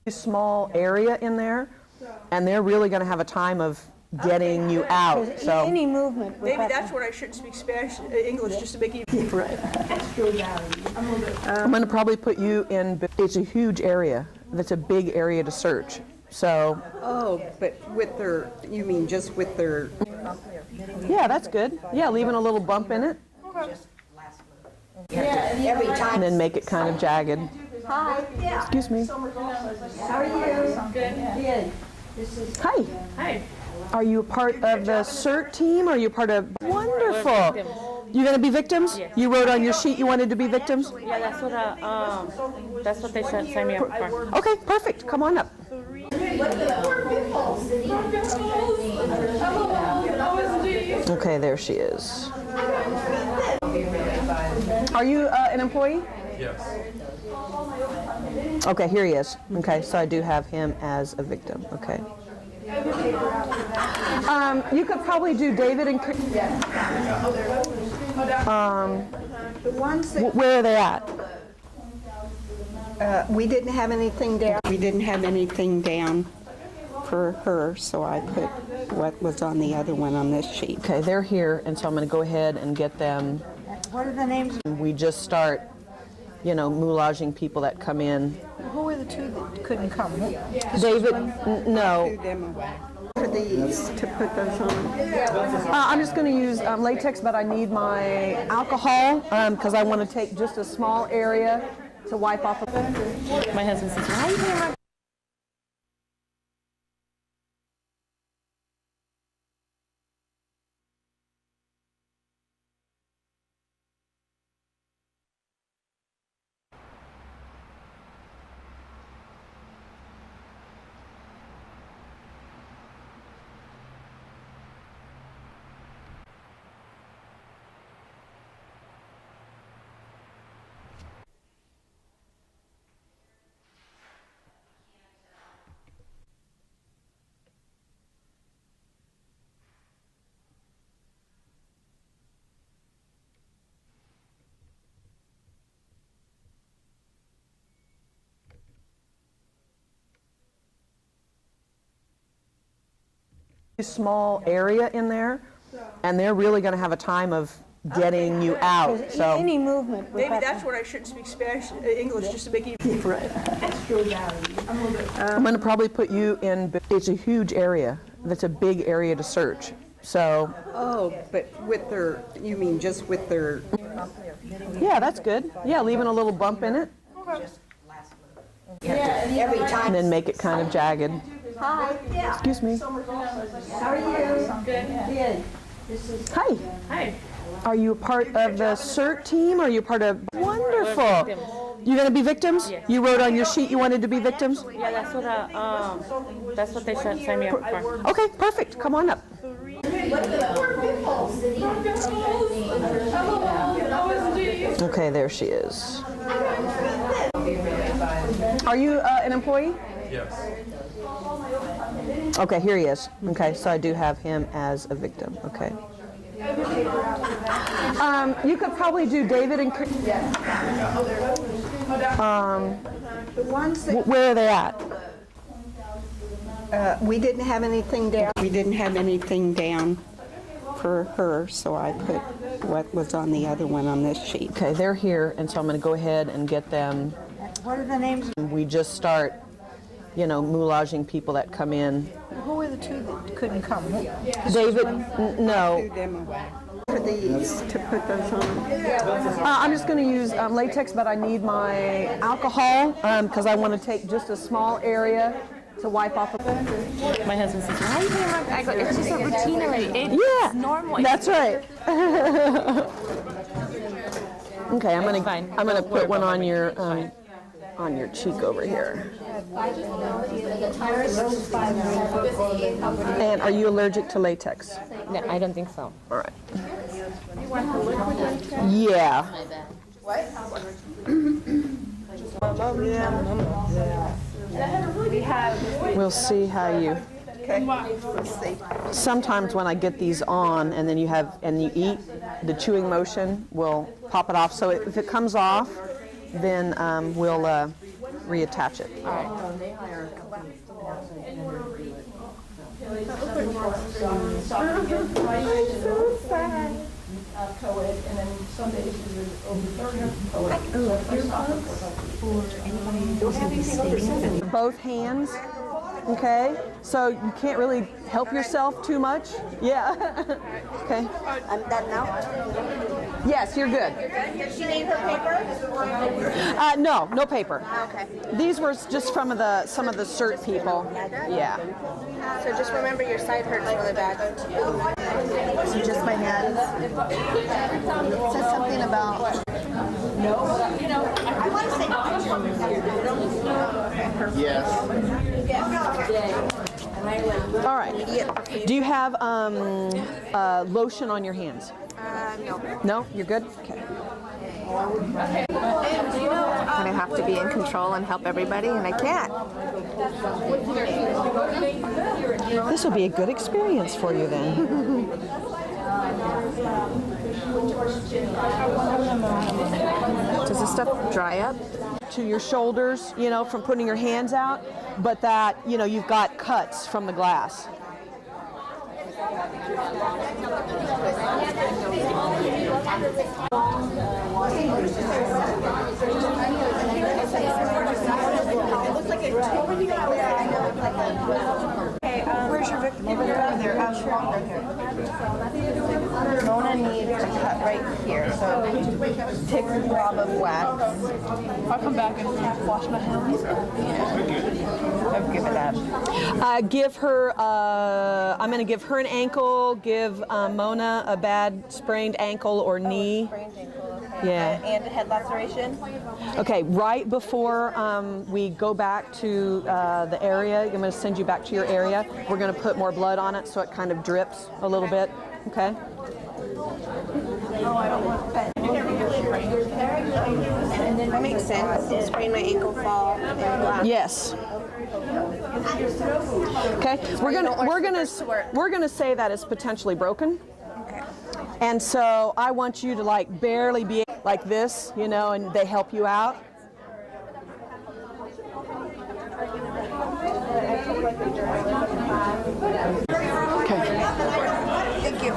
Small area in there, and they're really going to have a time of getting you out. So any movement. Maybe that's what I shouldn't speak Spanish, English, just to make it easy. Right. I'm going to probably put you in. It's a huge area. That's a big area to search. So. Oh, but with their, you mean just with their? Yeah, that's good. Yeah, leaving a little bump in it. Every time. And then make it kind of jagged. Hi. Excuse me. How are you? Good. Hi. Hi. Are you a part of the CERT team? Or are you part of? Wonderful. You're going to be victims? Yes. You wrote on your sheet you wanted to be victims? Yeah, that's what they signed me up for. Okay, perfect. Come on up. Okay, there she is. Are you an employee? Yes. Okay, here he is. Okay, so I do have him as a victim. Okay. You could probably do David and The ones that, where are they at? we didn't have anything down. We didn't have anything down for her, so I put what was on the other one on this sheet. Okay, they're here, and so I'm going to go ahead and get them. What are the names? We just start, moulaging people that come in. Who were the two that couldn't come? David, no. Threw them away. For these, to put those on. I'm just going to use latex, but I need my alcohol because I want to take just a small area to wipe off. My husband says, why are you doing my... Small area in there, and they're really going to have a time of getting you out. So Any movement. Maybe that's what I shouldn't speak Spanish, English, just to make it easy. Right. I'm going to probably put you in. It's a huge area. That's a big area to search. So Oh, but with their, you mean just with their? yeah, that's good. Yeah, leaving a little bump in it, Every time. and then make it kind of jagged. Hi. Excuse me. How are you? Good. Hi. Hi. Are you a part of the CERT team? Or are you part of? Wonderful. You're going to be victims? Yes. You wrote on your sheet you wanted to be victims? Yeah, that's what they signed me up for. Okay, perfect. Come on up. Okay, there she is. Are you an employee? Yes. Okay, here he is. Okay, so I do have him as a victim. Okay. You could probably do David and The ones that, where are they at? we didn't have anything down. We didn't have anything down for her, so I put what was on the other one on this sheet. Okay, they're here, and so I'm going to go ahead and get them. What are the names? We just start, moulaging people that come in. Who were the two that couldn't come? David, no. Threw them away. For these, to put those on. I'm just going to use latex, but I need my alcohol because I want to take just a small area to wipe off. My husband says, why are you doing my... I go, it's just a routine already. It's Yeah, normal. that's right. Okay, I'm gonna fine. I'm gonna Don't worry put one about on it. your cheek over here. And are you allergic to latex? No, I don't think so. All right. Yeah. We'll see how you. Okay, let's see. Sometimes when I get these on and then you eat, the chewing motion will pop it off. So if it comes off, then we'll reattach it. Co-ed, and then some days she's over 30 Both hands, okay? So you can't really help yourself too much. Yeah. Okay. I'm done now. Yes, you're good. Does she need her paper? No paper. Okay. These were just from some of the CERT people. Yeah. So just remember your side hurts really bad. So just my hands. It says something about. All right. Do you have lotion on your hands? No. No? You're good? Okay. And I have to be in control and help everybody, and I can't. This will be a good experience for you then. Does this stuff dry up? To your shoulders, you know, from putting your hands out, but that, you know, you've got cuts from the glass. Where's your victim? Over there. Mona needs a cut right here. So take a blob of wax. I'll come back and wash my hands. I'll give it up. Give her, I'm going to give her an ankle, give Mona a bad sprained ankle or knee. Sprained ankle, okay. Yeah. And a head laceration. Okay, right before we go back to the area, I'm going to send you back to your area. We're going to put more blood on it so it kind of drips a little bit. Okay? Oh, I don't want that. That makes sense. Sprain my ankle, fall, and black. Yes. Okay. We're gonna say that it's potentially broken. Okay. And so I want you to like barely be like this, you know, and they help you out. Okay. Thank you.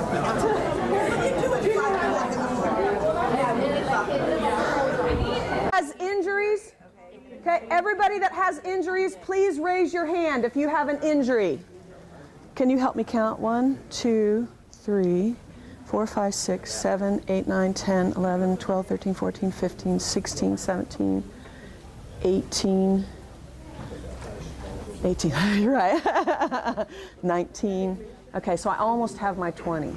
Has injuries? Okay, everybody that has injuries, please raise your hand if you have an injury. Can you help me count? 1, 2, 3, 4, 5, 6, 7, 8, 9, 10, 11, 12, 13, 14, 15, 16, 17, 18. 18, you're right. 19. Okay, so I almost have my 20.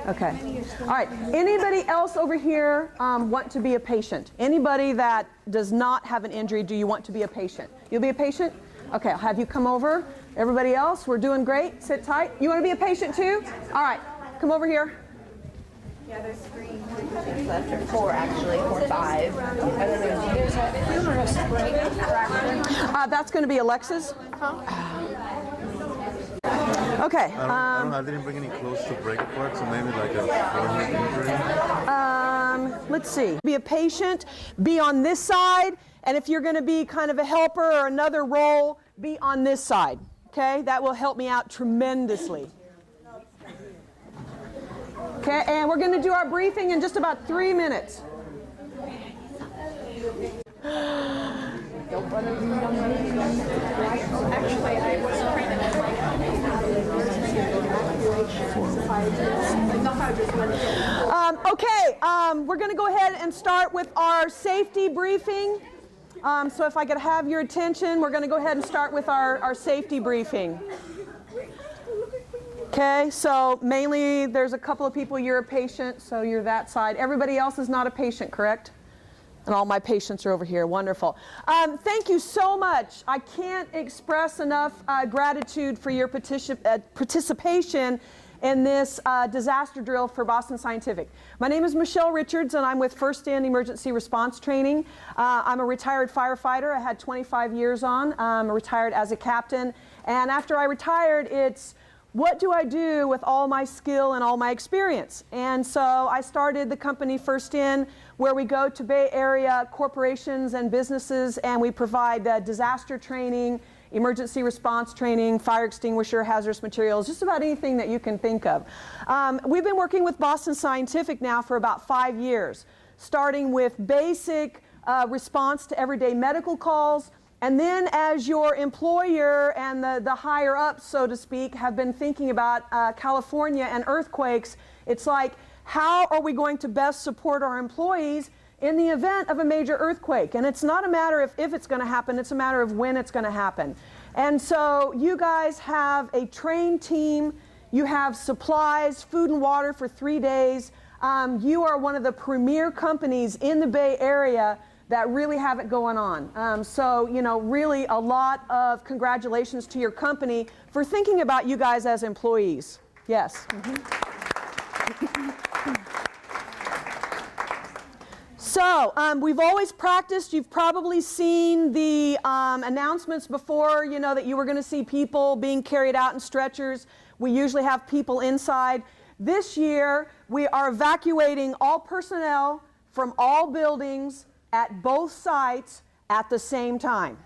Okay. All right. Anybody else over here want to be a patient? Anybody that does not have an injury, do you want to be a patient? You'll be a patient? Okay, I'll have you come over. Everybody else, we're doing great. Sit tight. You want to be a patient too? All right. Come over here. Yeah, there's 3 patients left, or 4 actually, or 5. And then there's a humerus fracture. That's going to be Alexa's. Okay. I didn't bring any clothes to break apart, so maybe like a forehead injury. Let's see. Be a patient, be on this side, and if you're going to be kind of a helper or another role, be on this side. Okay? That will help me out tremendously. Okay, and we're going to do our briefing in just about 3 minutes. We're going to go ahead and start with our safety briefing. So if I could have your attention, we're going to go ahead and start with our safety briefing. Okay, so mainly there's a couple of people, you're a patient, so you're that side. Everybody else is not a patient, correct? And all my patients are over here. Wonderful. Thank you so much. I can't express enough gratitude for your participation in this disaster drill for Boston Scientific. My name is Michelle Richards, and I'm with First In Emergency Response Training. I'm a retired firefighter. I had 25 years on. I'm retired as a captain. And after I retired, it's what do I do with all my skill and all my experience? And so I started the company First In, where we go to Bay Area corporations and businesses, and we provide disaster training, emergency response training, fire extinguisher, hazardous materials, just about anything that you can think of. We've been working with Boston Scientific now for about 5 years, starting with basic response to everyday medical calls. And then as your employer and the higher ups, so to speak, have been thinking about California and earthquakes, it's like, how are we going to best support our employees in the event of a major earthquake? And it's not a matter of if it's going to happen, it's a matter of when it's going to happen. And so you guys have a trained team, you have supplies, food and water for 3 days. You are one of the premier companies in the Bay Area that really have it going on. So, you know, really a lot of congratulations to your company for thinking about you guys as employees. Yes. So, we've always practiced. You've probably seen the announcements before, you know, that you were going to see people being carried out in stretchers. We usually have people inside. This year, we are evacuating all personnel from all buildings at both sites at the same time.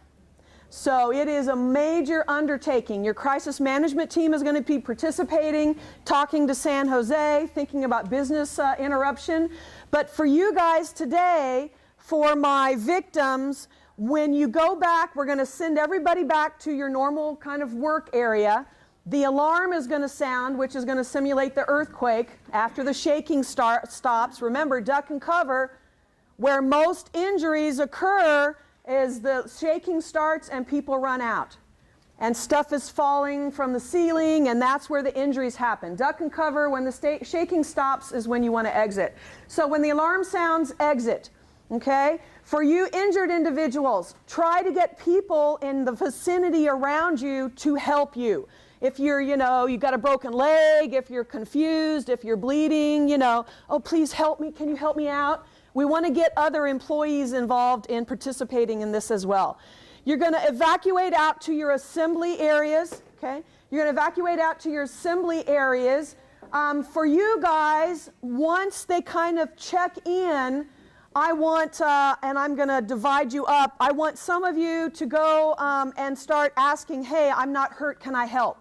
So it is a major undertaking. Your crisis management team is going to be participating, talking to San Jose, thinking about business interruption. But for you guys today, for my victims, when you go back, we're going to send everybody back to your normal kind of work area. The alarm is going to sound, which is going to simulate the earthquake. After the shaking stops, remember, duck and cover. Where most injuries occur is the shaking starts and people run out. And stuff is falling from the ceiling, and that's where the injuries happen. Duck and cover. When the shaking stops is when you want to exit. So when the alarm sounds, exit. Okay? For you injured individuals, try to get people in the vicinity around you to help you. If you're, you know, you've got a broken leg, if you're confused, if you're bleeding, you know, oh, please help me, can you help me out? We want to get other employees involved in participating in this as well. You're going to evacuate out to your assembly areas, okay? You're going to evacuate out to your assembly areas. For you guys, once they kind of check in, I want, and I'm going to divide you up, I want some of you to go and start asking, hey, I'm not hurt, can I help?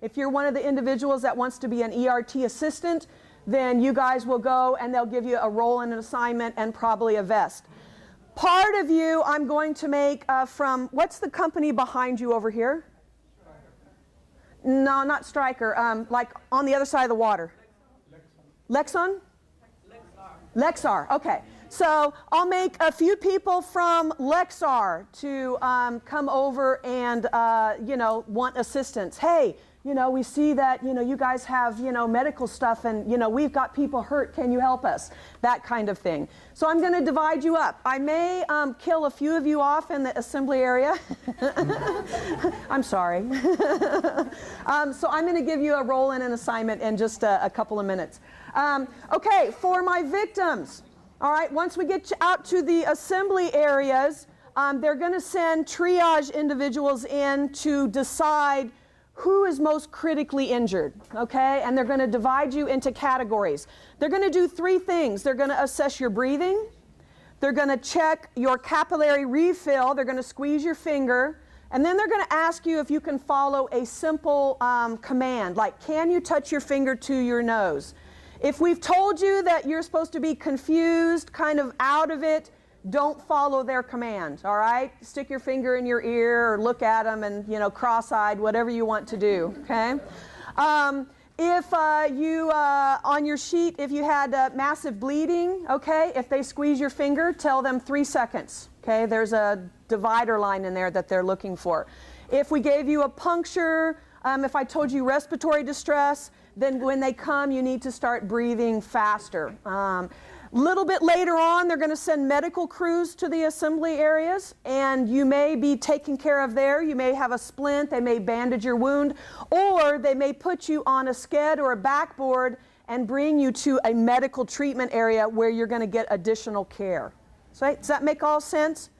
If you're one of the individuals that wants to be an ERT assistant, then you guys will go and they'll give you a role and an assignment and probably a vest. Part of you I'm going to make from, what's the company behind you over here? No, not Stryker, like on the other side of the water. Lexon? Lexar, okay. So I'll make a few people from Lexar to come over and, you know, want assistance. Hey, you know, we see that, you know, you guys have, you know, medical stuff and, you know, we've got people hurt. Can you help us? That kind of thing. So I'm going to divide you up. I may kill a few of you off in the assembly area. I'm sorry. So I'm going to give you a role and an assignment in just a couple of minutes. Okay, for my victims. All right, once we get out to the assembly areas, they're going to send triage individuals in to decide who is most critically injured, okay? And they're going to divide you into categories. They're going to do 3 things. They're going to assess your breathing. They're going to check your capillary refill. They're going to squeeze your finger. And then they're going to ask you if you can follow a simple command, like, can you touch your finger to your nose? If we've told you that you're supposed to be confused, kind of out of it, don't follow their command, all right? Stick your finger in your ear or look at them and, you know, cross-eyed, whatever you want to do, okay? If you, on your sheet, if you had massive bleeding, okay, if they squeeze your finger, tell them 3 seconds, okay? There's a divider line in there that they're looking for. If we gave you a puncture, if I told you respiratory distress, then when they come, you need to start breathing faster. Little bit later on, they're going to send medical crews to the assembly areas, and you may be taken care of there. You may have a splint, they may bandage your wound, or they may put you on a sked or a backboard and bring you to a medical treatment area where you're going to get additional care. So, does that make all sense?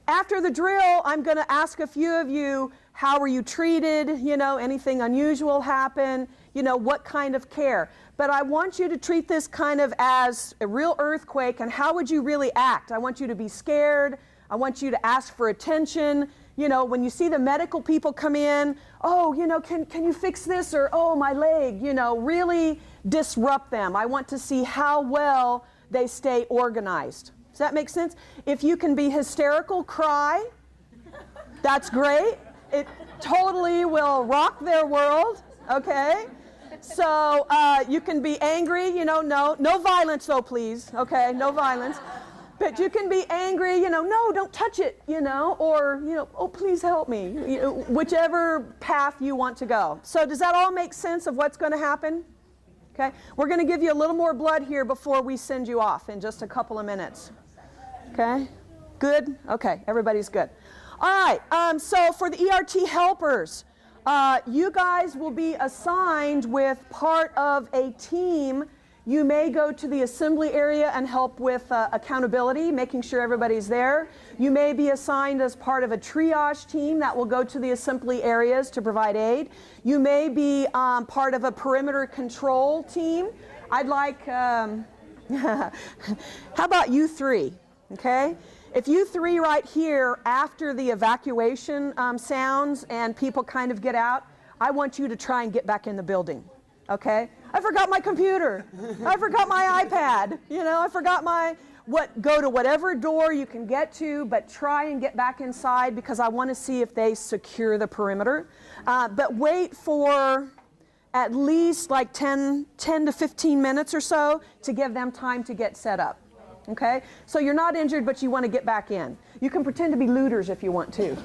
After the drill, I'm going to ask a few of you, how were you treated, anything unusual happen, what kind of care. But I want you to treat this kind of as a real earthquake, and how would you really act? I want you to be scared. I want you to ask for attention. When you see the medical people come in, oh, can you fix this? Or, oh, my leg, really disrupt them. I want to see how well they stay organized. Does that make sense? If you can be hysterical, cry, that's great. It totally will rock their world, okay? So you can be angry, no violence though, please, okay? No violence. But you can be angry, no, don't touch it, or, oh, please help me, whichever path you want to go. So does that all make sense of what's going to happen? Okay, we're going to give you a little more blood here before we send you off in just a couple of minutes. Okay, good? Okay, everybody's good. All right, so for the ERT helpers, you guys will be assigned with part of a team. You may go to the assembly area and help with accountability, making sure everybody's there. You may be assigned as part of a triage team that will go to the assembly areas to provide aid. You may be part of a perimeter control team. I'd like, how about you three, okay? If you three right here, after the evacuation sounds and people kind of get out, I want you to try and get back in the building, okay? I forgot my computer. I forgot my iPad. I forgot go to whatever door you can get to, but try and get back inside because I want to see if they secure the perimeter. But wait for at least like 10 to 15 minutes or so to give them time to get set up. Okay? So you're not injured, but you want to get back in. You can pretend to be looters if you want to,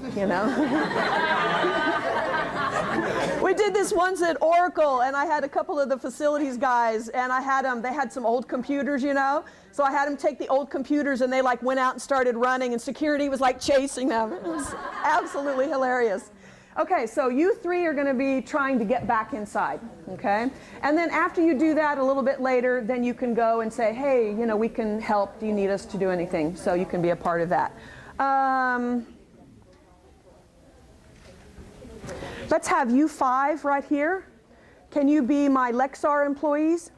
We did this once at Oracle, and I had a couple of the facilities guys, and I had them, they had some old computers, So I had them take the old computers, and they went out and started running, and security was chasing them. It was absolutely hilarious. Okay, so you three are going to be trying to get back inside, okay? And then after you do that a little bit later, then you can go and say, hey, we can help. Do you need us to do anything? So you can be a part of that. Let's have you five right here. Can you be my Lexar employees?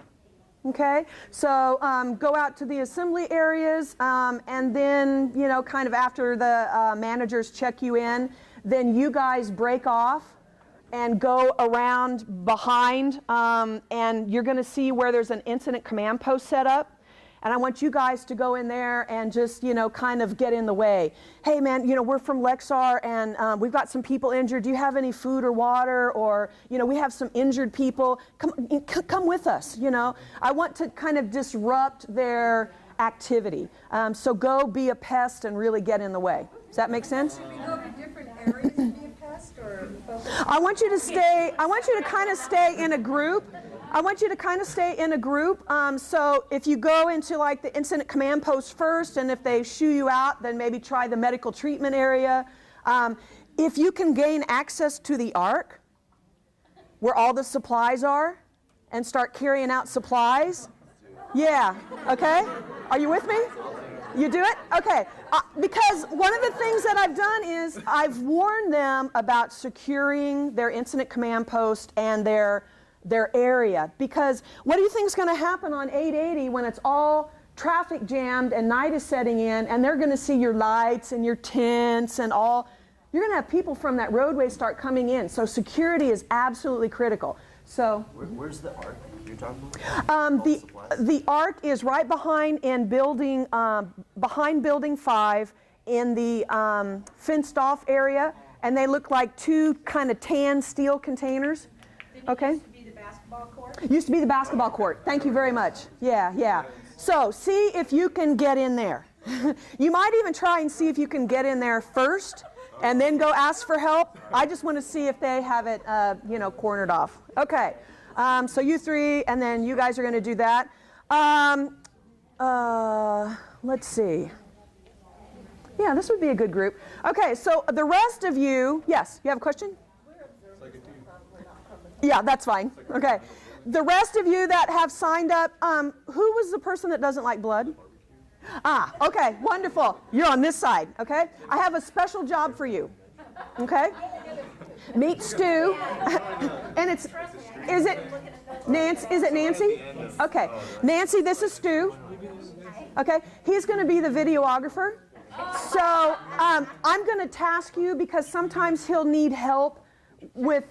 Okay, so go out to the assembly areas, and then, kind of after the managers check you in, then you guys break off and go around behind, and you're going to see where there's an incident command post set up. And I want you guys to go in there and just, kind of get in the way. Hey, man, we're from Lexar, and we've got some people injured. Do you have any food or water? Or, we have some injured people. Come with us, I want to kind of disrupt their activity. So go be a pest and really get in the way. Does that make sense? Should we go to different areas to be a pest or focus? I want you to kind of stay in a group. So if you go into the incident command post first, and if they shoo you out, then maybe try the medical treatment area. If you can gain access to the ark, where all the supplies are, and start carrying out supplies, yeah, okay? Are you with me? You do it? Okay. Because one of the things that I've done is I've warned them about securing their incident command post and their area. Because what do you think is going to happen on 880 when it's all traffic jammed and night is setting in, and they're going to see your lights and your tents and all? You're going to have people from that roadway start coming in. So security is absolutely critical. So where's the ark you're talking about? The ark is right behind building 5 in the fenced off area, and they look like two kind of tan steel containers. Okay. Used to be the basketball court? Used to be the basketball court. Thank you very much. Yeah. So see if you can get in there. You might even try and see if you can get in there first and then go ask for help. I just want to see if they have it, cornered off. Okay. So you three, and then you guys are going to do that. Let's see. Yeah, this would be a good group. Okay, so the rest of you, yes, you have a question? Yeah, that's fine. Okay. The rest of you that have signed up, who was the person that doesn't like blood? Okay, wonderful. You're on this side, okay? I have a special job for you, okay? Meet Stu. And is it Nancy? Okay. Nancy, this is Stu. Okay. He's going to be the videographer. So I'm going to task you because sometimes he'll need help with,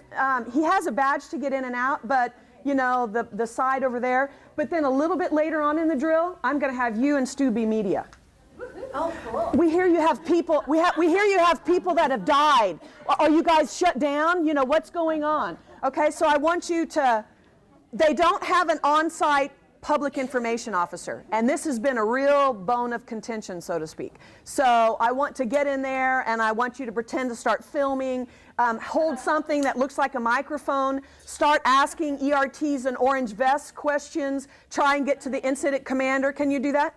he has a badge to get in and out, but you know, the side over there. But then a little bit later on in the drill, I'm going to have you and Stu be media. Oh, cool. We hear you have people. We hear you have people that have died. Are you guys shut down? You know what's going on? Okay, so I want you to. They don't have an on-site public information officer, and this has been a real bone of contention, so to speak. So I want to get in there, and I want you to pretend to start filming. Hold something that looks like a microphone. Start asking ERTs and orange vests questions. Try and get to the incident commander. Can you do that?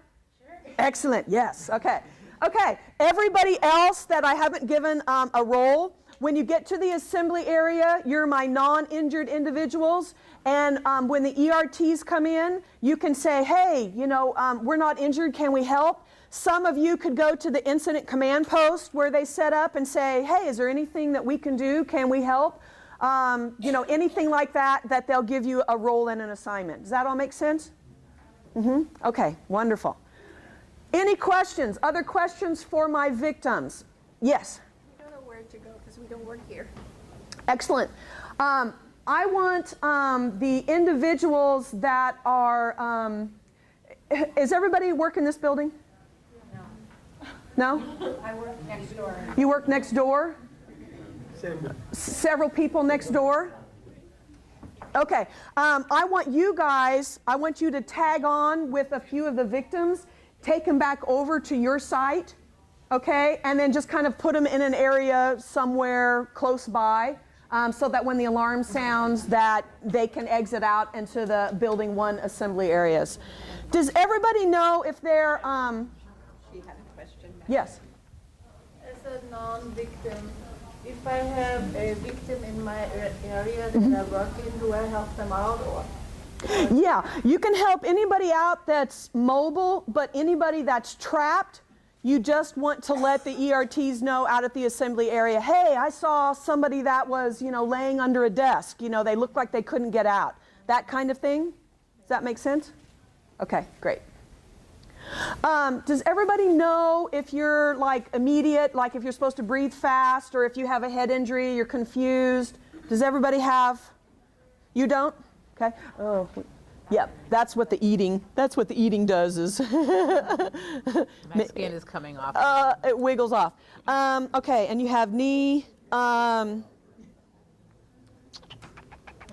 Excellent, yes, okay. Okay, everybody else that I haven't given a role, when you get to the assembly area, you're my non-injured individuals, and when the ERTs come in, you can say, hey, you know, we're not injured, can we help? Some of you could go to the incident command post where they set up and say, hey, is there anything that we can do, can we help? You know, anything like that, that they'll give you a role and an assignment. Does that all make sense? Okay, wonderful. Any questions? Other questions for my victims? Yes? I don't know where to go because we don't work here. Excellent. I want the individuals that are, is everybody work in this building? No. No? I work next door. You work next door? Several people next door? Okay. I want you guys, I want you to tag on with a few of the victims, take them back over to your site, okay, and then just kind of put them in an area somewhere close by so that when the alarm sounds that they can exit out into the building 1 assembly areas. Does everybody know if they're, She had a question. yes? As a non-victim, if I have a victim in my area that I work in, do I help them out or? Yeah, you can help anybody out that's mobile, but anybody that's trapped, you just want to let the ERTs know out at the assembly area, hey, I saw somebody that was, you know, laying under a desk. You know, they looked like they couldn't get out. That kind of thing. Does that make sense? Okay, great. Does everybody know if you're like immediate, like if you're supposed to breathe fast, or if you have a head injury, you're confused? Does everybody have? You don't? Okay. Oh, yep. That's what the eating does is. My skin is coming off. It wiggles off. Okay, and you have knee. There's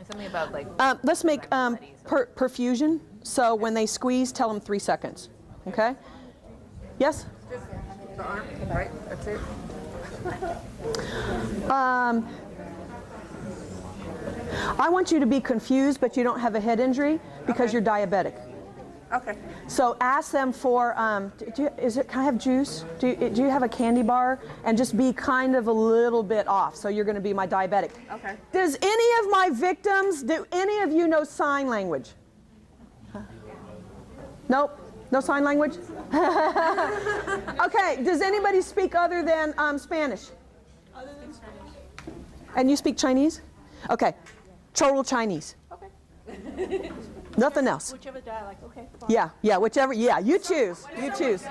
something about like. Let's make perfusion. So when they squeeze, tell them 3 seconds. Okay. Yes. Just the arm, right? That's it. I want you to be confused, but you don't have a head injury because you're diabetic. Okay. So ask them for, can I have juice? Do you have a candy bar? And just be kind of a little bit off. So you're going to be my diabetic. Okay. Does any of my victims, do any of you know sign language? Nope. No sign language? Okay. Does anybody speak other than Spanish? Other than Spanish. And you speak Chinese? Okay. Total Chinese. Okay. Nothing else. Whichever dialect. Okay. Fine. Yeah, whichever. Yeah, you choose. You choose.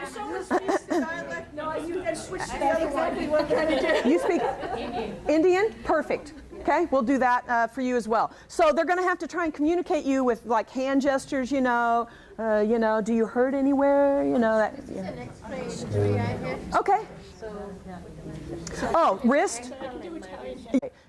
No, you can switch to the other one. What can I do? You speak Indian? Perfect. Okay, we'll do that for you as well. So they're going to have to try and communicate you with like hand gestures, do you hurt anywhere? You know that. Yeah. An X-ray injury I had. Okay. Oh, wrist?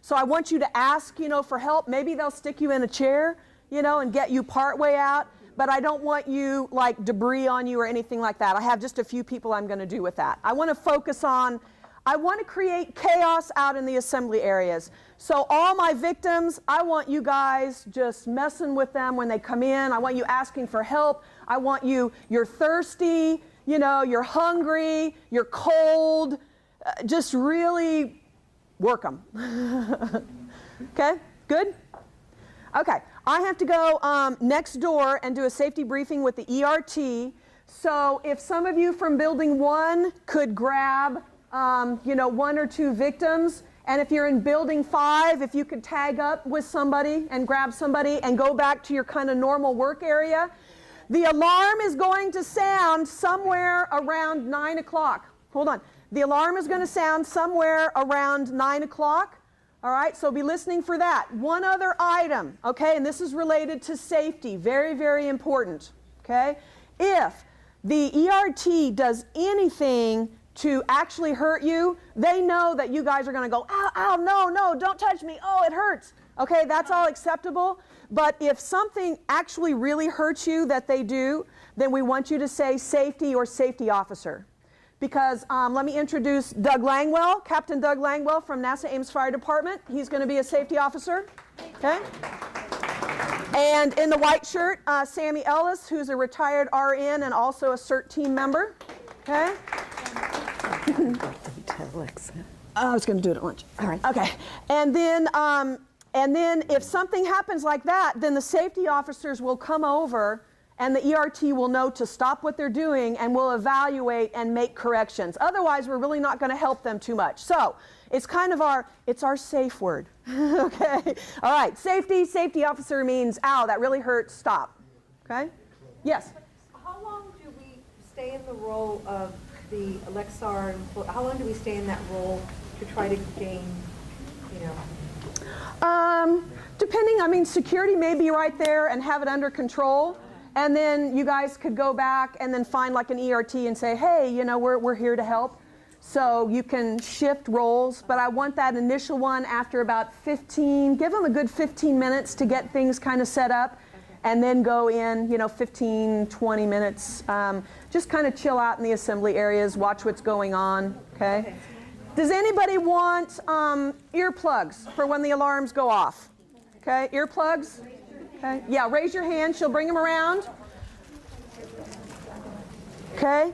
So I want you to ask, for help. Maybe they'll stick you in a chair, and get you part way out. But I don't want you like debris on you or anything like that. I have just a few people I'm going to do with that. I want to focus on, I want to create chaos out in the assembly areas. So all my victims, I want you guys just messing with them when they come in. I want you asking for help. I want you're thirsty, you're hungry, you're cold. Just really work them. Okay, good? Okay, I have to go next door and do a safety briefing with the ERT. So if some of you from building 1 could grab, 1 or 2 victims And if you're in building 5, if you could tag up with somebody and grab somebody and go back to your kind of normal work area, the alarm is going to sound somewhere around 9 o'clock. Hold on. The alarm is going to sound somewhere around 9 o'clock. All right, so be listening for that. One other item, okay, and this is related to safety. Very, very important, okay? If the ERT does anything to actually hurt you, they know that you guys are going to go, ow, ow, no, no, don't touch me. Oh, it hurts. Okay, that's all acceptable. But if something actually really hurts you that they do, then we want you to say safety or safety officer. Because let me introduce Doug Langwell, Captain Doug Langwell from NASA Ames Fire Department. He's going to be a safety officer. Okay. And in the white shirt, Sammy Ellis, who's a retired RN and also a CERT team member. Okay. I was going to do it at lunch. All right. Okay. And then if something happens like that, then the safety officers will come over and the ERT will know to stop what they're doing and will evaluate and make corrections. Otherwise, we're really not going to help them too much. So it's kind of our safe word. Okay. All right. Safety officer means, ow, that really hurts, stop. Okay. Yes. How long do we stay in the role of the Lexar? How long do we stay in that role to try to gain, Depending, I mean, security may be right there and have it under control. And then you guys could go back and then find like an ERT and say, hey, we're here to help. So you can shift roles, but I want that initial one after about 15, give them a good 15 minutes to get things kind of set up, and then go in, 15, 20 minutes. Just kind of chill out in the assembly areas, watch what's going on, okay? Does anybody want earplugs for when the alarms go off? Okay, earplugs? Okay. Yeah, raise your hand. She'll bring them around. Okay.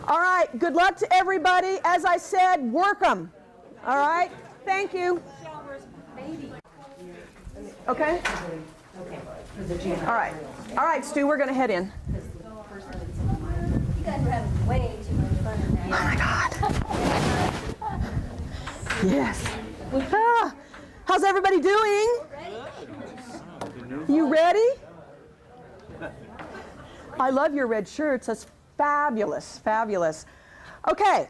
All right. Good luck to everybody. As I said, work them. All right. Thank you. Okay. All right. All right, Stu, we're going to head in. You guys are having way too much fun in there. Oh, my God. Yes. Ah, how's everybody doing? You ready? I love your red shirts. That's fabulous, fabulous. Okay,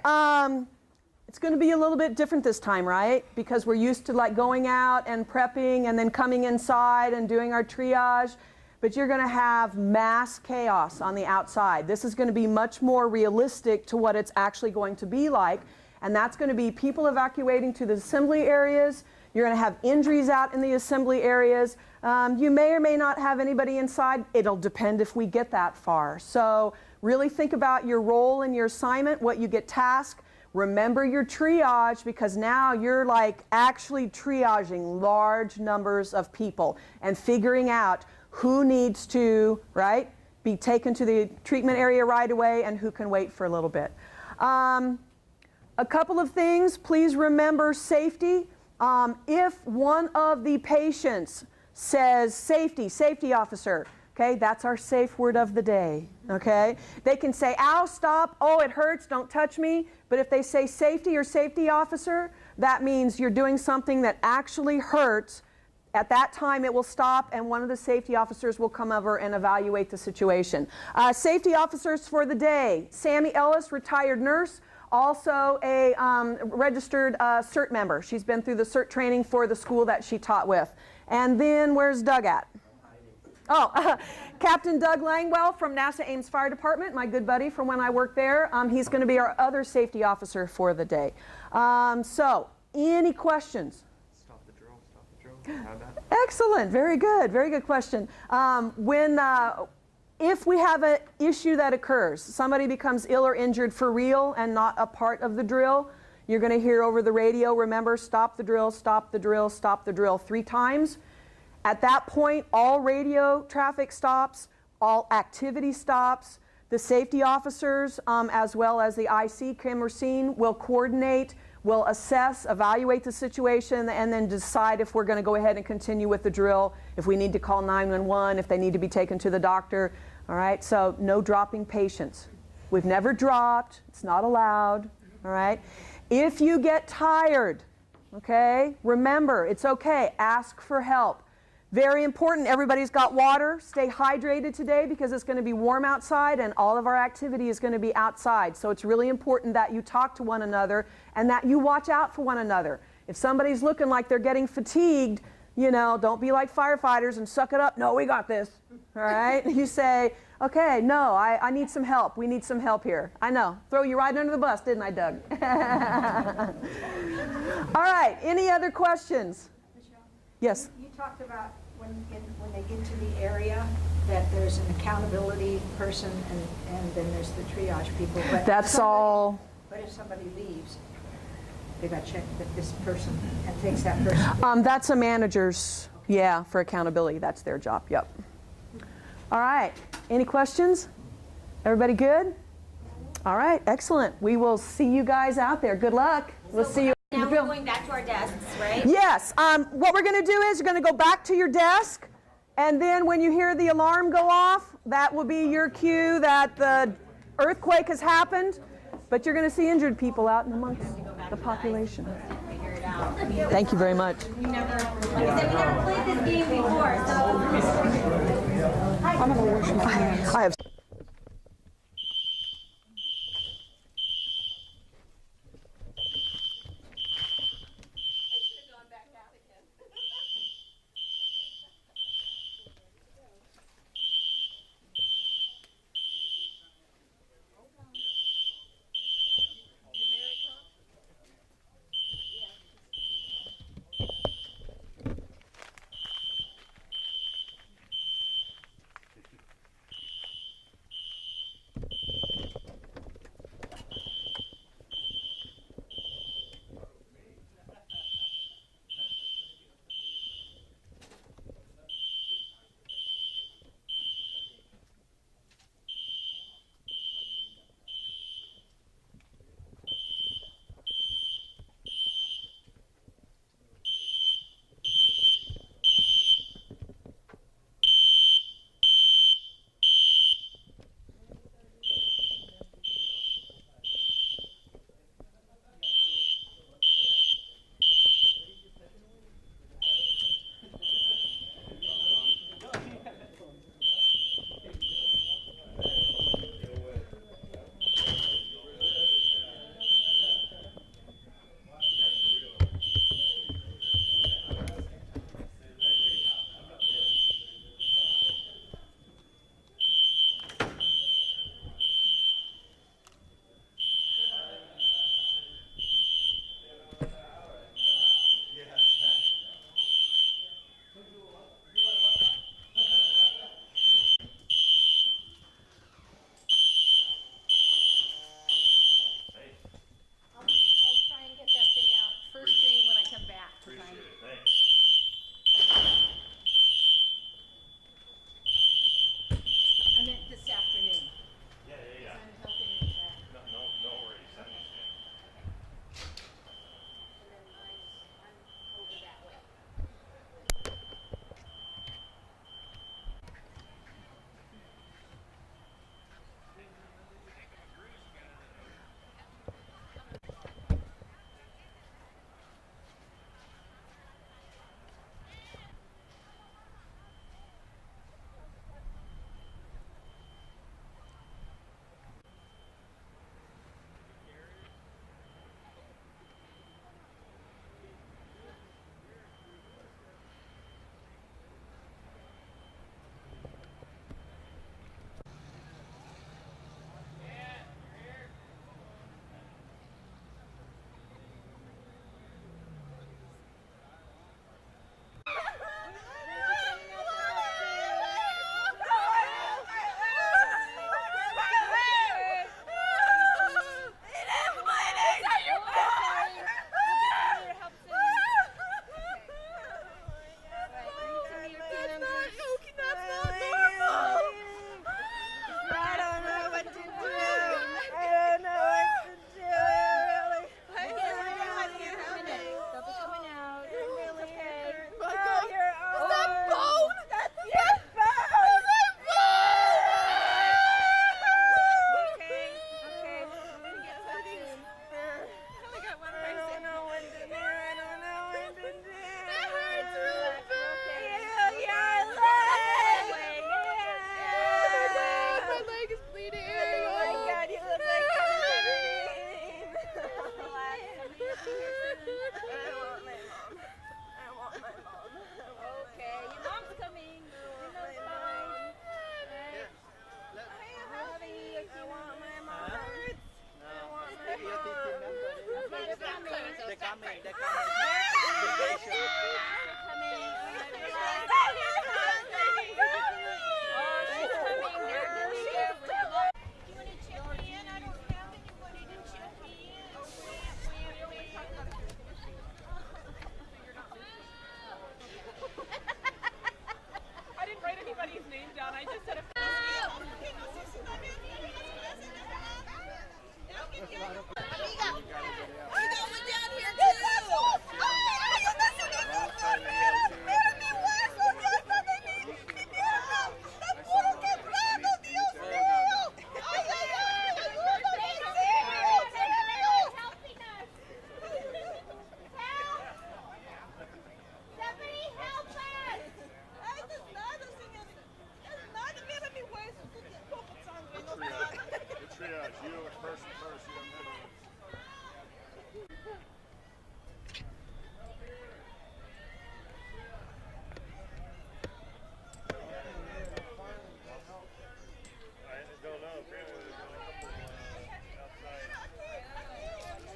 it's going to be a little bit different this time, right? Because we're used to like going out and prepping and then coming inside and doing our triage. But you're going to have mass chaos on the outside. This is going to be much more realistic to what it's actually going to be like. And that's going to be people evacuating to the assembly areas. You're going to have injuries out in the assembly areas. You may or may not have anybody inside. It'll depend if we get that far. So really think about your role and your assignment, what you get tasked. Remember your triage, because now you're like actually triaging large numbers of people and figuring out who needs to, right, be taken to the treatment area right away and who can wait for a little bit. A couple of things, please remember safety. If one of the patients says safety officer, okay, that's our safe word of the day, okay? They can say, ow, stop, oh, it hurts, don't touch me. But if they say safety or safety officer, that means you're doing something that actually hurts. At that time, it will stop, and one of the safety officers will come over and evaluate the situation. Safety officers for the day, Sammy Ellis, retired nurse, also a registered CERT member. She's been through the CERT training for the school that she taught with. And then where's Doug at? Oh, Captain Doug Langwell from NASA Ames Fire Department, my good buddy from when I worked there. He's going to be our other safety officer for the day. So, any questions? Stop the drill. How'd that? Excellent. Very good question. If we have an issue that occurs, somebody becomes ill or injured for real and not a part of the drill, you're going to hear over the radio, remember, stop the drill, stop the drill, stop the drill 3 times. At that point, all radio traffic stops, all activity stops. The safety officers, as well as the IC, camera scene, will coordinate, will assess, evaluate the situation, and then decide if we're going to go ahead and continue with the drill, if we need to call 911, if they need to be taken to the doctor. All right, so no dropping patients. We've never dropped. It's not allowed. All right. If you get tired, Okay? Remember, it's okay. Ask for help. Very important. Everybody's got water. Stay hydrated today because it's going to be warm outside and all of our activity is going to be outside. So it's really important that you talk to one another and that you watch out for one another. If somebody's looking like they're getting fatigued, you know, don't be like firefighters and suck it up. No, we got this. All right? You say, okay, no, I need some help. We need some help here. I know. Throw you right under the bus, didn't I, Doug? All right. Any other questions? Yes. You talked about when they get to the area that there's an accountability person and then there's the triage people. But That's all. But if somebody leaves, they got to check that this person and takes that person. That's a manager's, yeah, for accountability. That's their job. Yep. All right. Any questions? Everybody good? All right. Excellent. We will see you guys out there. Good luck. We'll see you. Now we're going back to our desks, right? Yes. What we're going to do is you're going to go back to your desk, and then when you hear the alarm go off, that will be your cue that the earthquake has happened. But you're going to see injured people out in amongst the population. Thank you very much. Like I said, we never played this game before, so. I'm gonna wash my hands. I have.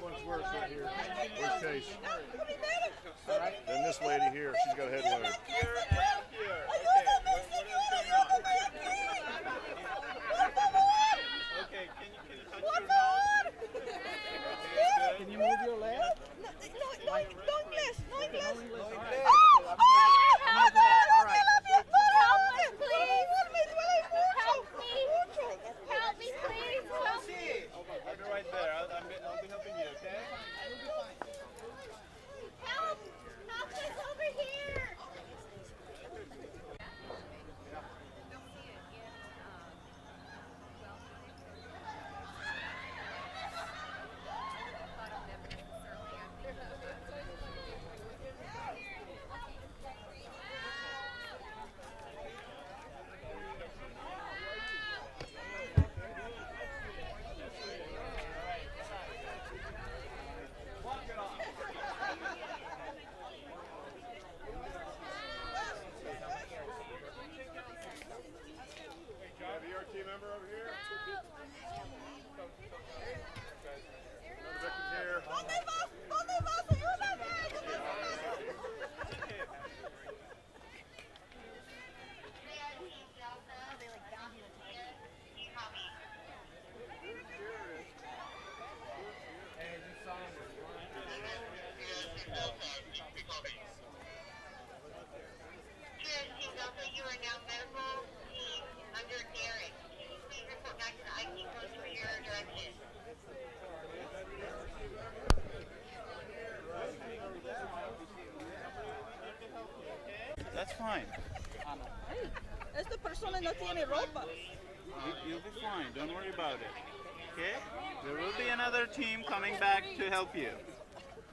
One's worse right here. Worst case. Then this lady here, she's got a head wound. Okay, can you touch your nose? Can you move your leg? No English. All right. Help us, please. Help me. Help me, please. Help me. I'll be right there. I'll be helping you, okay? Help. Help us over here. Have your team member over here? Another victim here. You are now medical team under Derek. Please report back to the IT post for your direction. That's fine. Esta persona no tiene ropa. You'll be fine. Don't worry about it. Okay? There will be another team coming back to help you.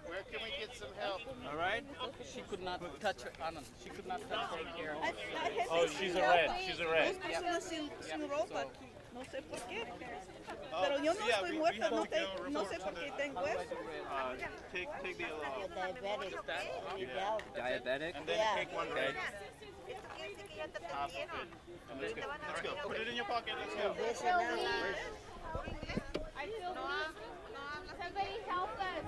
Where can we get some help? All right? She could not touch her, Anand. She could not touch her hair. Oh, she's a red. She's a red. Personas sin ropa aquí. No sé por qué. Pero yo no estoy muerta, no sé por qué tengo eso. Take the yellow. Diabetic? And then take one red. Half of it. And let's go. Let's go. Put it in your pocket. Let's go. I feel weak. Somebody help us.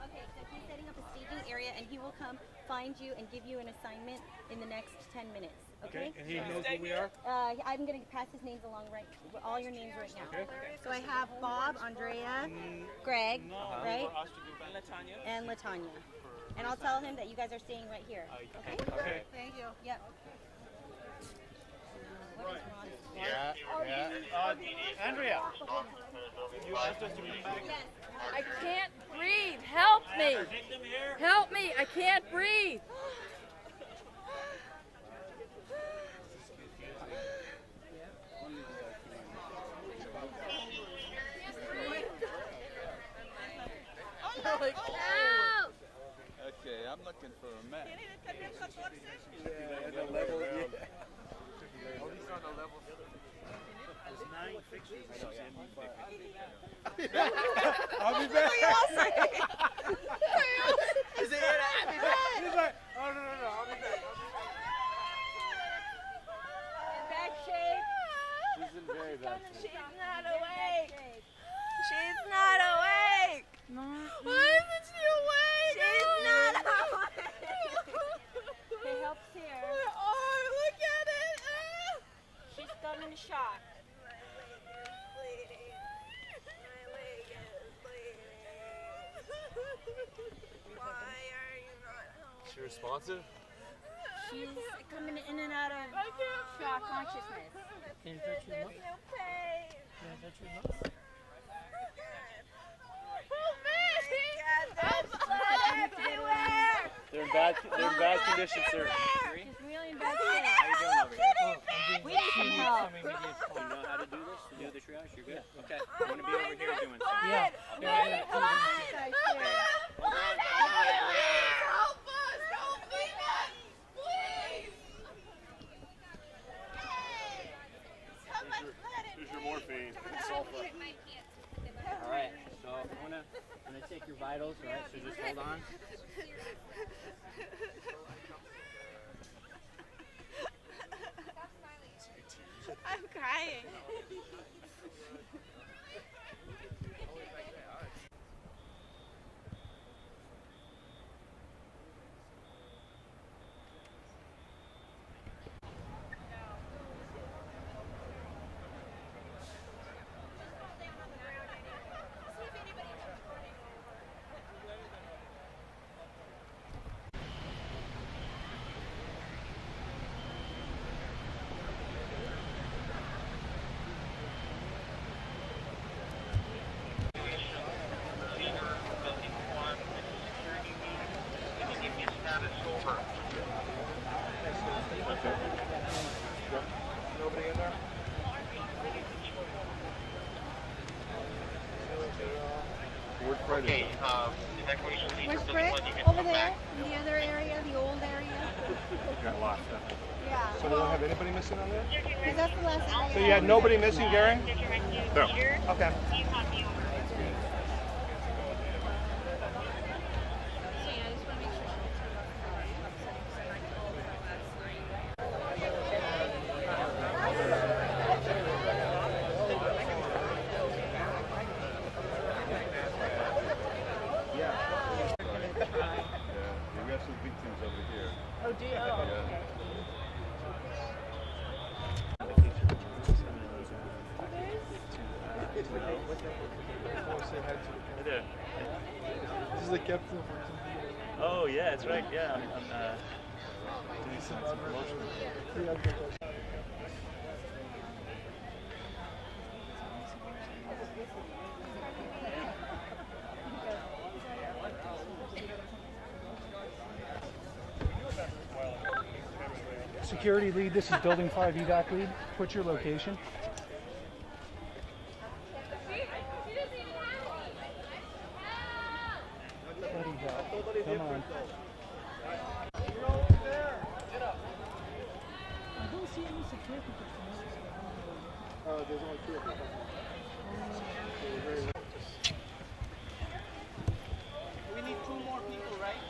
Okay, so he's setting up a staging area and he will come find you and give you an assignment in the next 10 minutes. Okay? And he knows who we are? I'm going to pass his names along all your names right now. So I have Bob, Andrea, Greg, right? And Latanya. And I'll tell him that you guys are staying right here. Okay? Okay. Thank you. Yep. Yeah. Andrea, you asked us to bring back. I can't breathe. Help me. Help me. I can't breathe. Help. Okay, I'm looking for a map. Yeah, the level. Oh, he's on the level. There's 9 fixtures. I'll be back. Is it here? I'll be back. He's like, oh, no, I'll be back. Bad shape. She's in very bad shape. She's not awake. She's not awake. Why isn't she awake? She's not awake. Okay, help's here. Oh, look at it. She's still in shock. My leg is bleeding. Why are you not helping? Is she responsive? She's coming in and out of shock consciousness. There's no pain. Help me! There's blood everywhere. They're in bad condition, sir. She's really in bad shape. How you doing over here? We need some help. You know how to do this? Do the triage? You're good? Okay. I'm going to be over here doing Blood. Yeah. Blood. Help us! Help me! vitals, right? So just hold on. I'm crying. Nobody in there? Okay, evacuation lead Where's for Brick? building 1, you can Over come there? back. In the other area, the old area? Got lost. Yeah. So we don't have anybody missing on there? Because that's the last area. So you had nobody missing, Gary? No. Okay. We have some victims over here. Oh, do you? Oh, okay. This is the captain. Oh yeah, that's right. Yeah, I'm doing some promotion. Security lead, this is building 5 evac lead. Put your location. Bloody hell. Come on. I don't see any security. There's only 2 of them. We need 2 more people, right?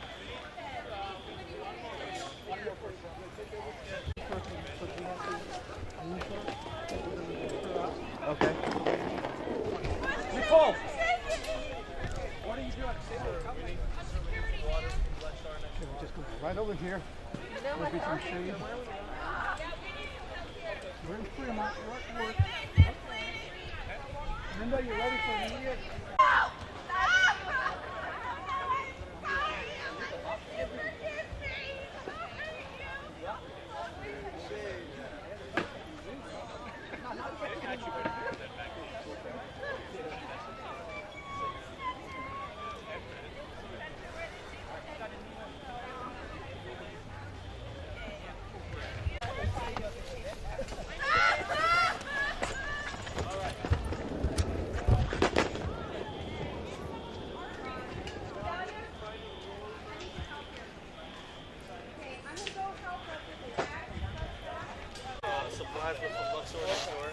Okay. Nicole! What are you doing? Just go right over here. There'll be some shade. We're in Fremont. Work. Linda, you ready for immediate? Supplies were from Luxor store.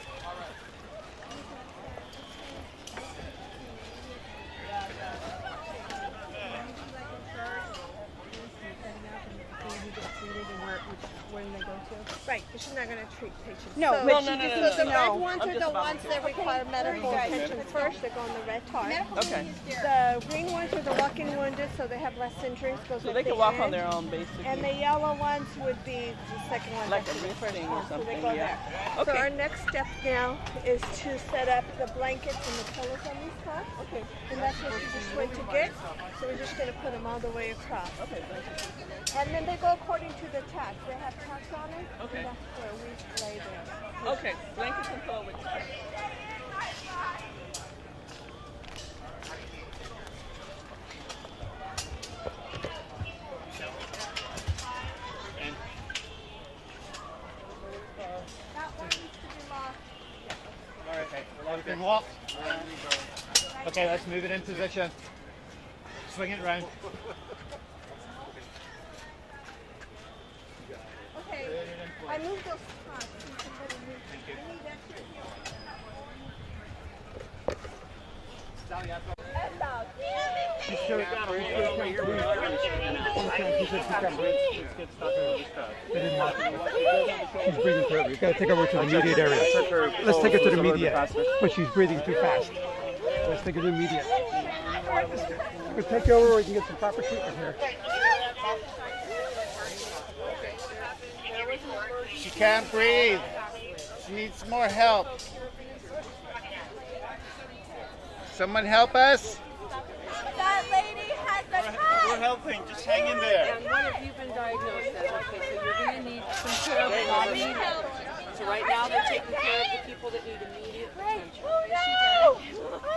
Right, but she's not going to treat patients. No, so, but so the red ones are the ones that require medical attention first. They go on the red tar. Okay. The green ones are the walk-in wounded, so they have less injuries. So they can walk on their own, basically. And the yellow ones would be the second one. Like that's a the wrist first thing one, or so they something, go yeah. there. Okay. So our next step now is to set up the blankets and the pillows on these tops. Okay. And that's what you're just going to get. So we're just going to put them all the way across. Okay, thank you. And then they go according to the tacks. They have tacks on it. Okay. And that's where we lay them. Okay, blankets and pillow with Good walk. Okay, let's move it in position. Swing it round. Okay, I moved those spots. Thank you. That's out. She's breathing forever. You've got to take her to the immediate area. Let's take her to the immediate. But she's breathing too fast. Let's take her to the immediate. We'll take you over where we can get some proper treatment here. She can't breathe. She needs more help. Someone help us? That lady has a cut. We're helping. Just hang in there. And what have you been diagnosed as? Okay, so you're going to need some care of immediate. So right now they're taking care of the people that need immediate attention.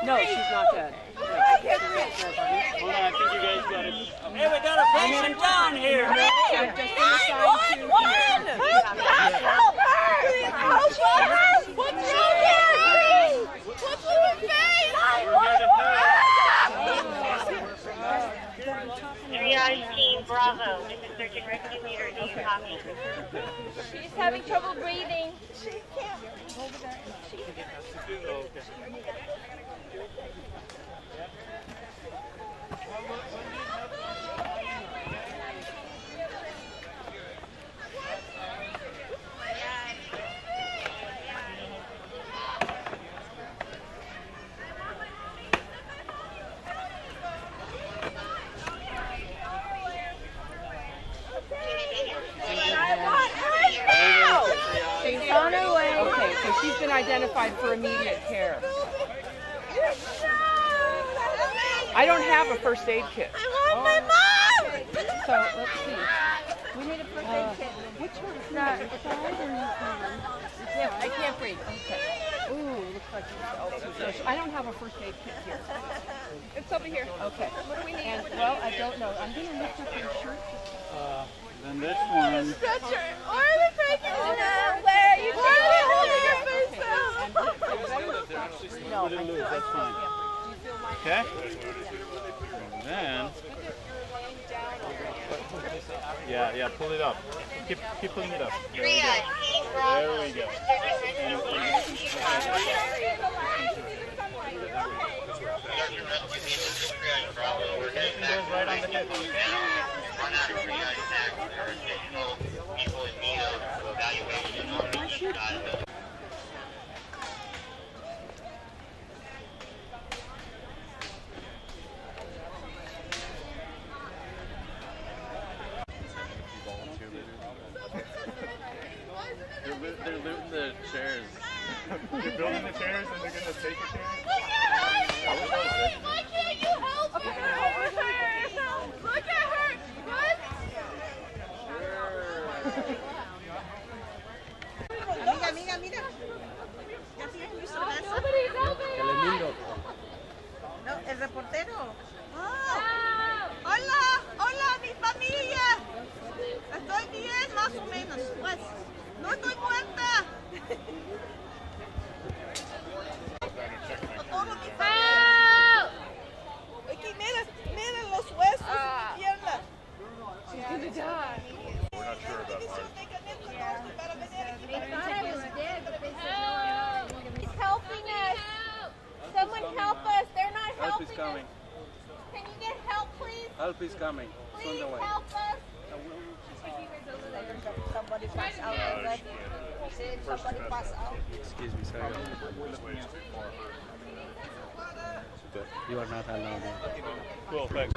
No, she's not dead. Hold on, I think you guys got it. Hey, we got a patient down here. Help her! What's wrong here? What's your face? Triage team, Bravo. This is Surgeon Rescue Leader Dean Coffee. She's having trouble breathing. She can't. She's on her way. Okay, so she's been identified for immediate care. I don't have a first aid kit. I want my mom! So let's see. We need a first aid kit. Which one is that? Yeah, I can't breathe. Okay. Ooh, looks like it's I don't have a first aid kit here. It's over here. Okay. What do we need? And, well, I don't know. I'm going to lift up your shirt. Then this one. Stretcher. Or the taking it out. Where are you holding your face out? No, that's fine. Okay? And then. Yeah, pull it up. Keep pulling it up. There we go. Right on the hip. Run out of triage snacks or additional people in need of evaluation or They're looting the chairs. They're building the chairs and they're going to take a chair? Why can't you help her? Look at her. What? Amiga, mira. ¿Ya tienes visto eso? Nobody's helping. No, el reportero. Hola, hola, mi familia. Estoy bien, más o menos. Pues, no estoy muerta. Aquí, mira los huesos en mi pierna. She's gonna die. We're not sure about Mark. They thought I was dead, but they said no. He's helping us. Someone help us. They're not helping Help is coming. us. Can you get help, please? Help is coming. It's on Please the way. help us. Somebody pass out already. Somebody pass out. Excuse me, sorry. You are not allowed. Cool, thanks.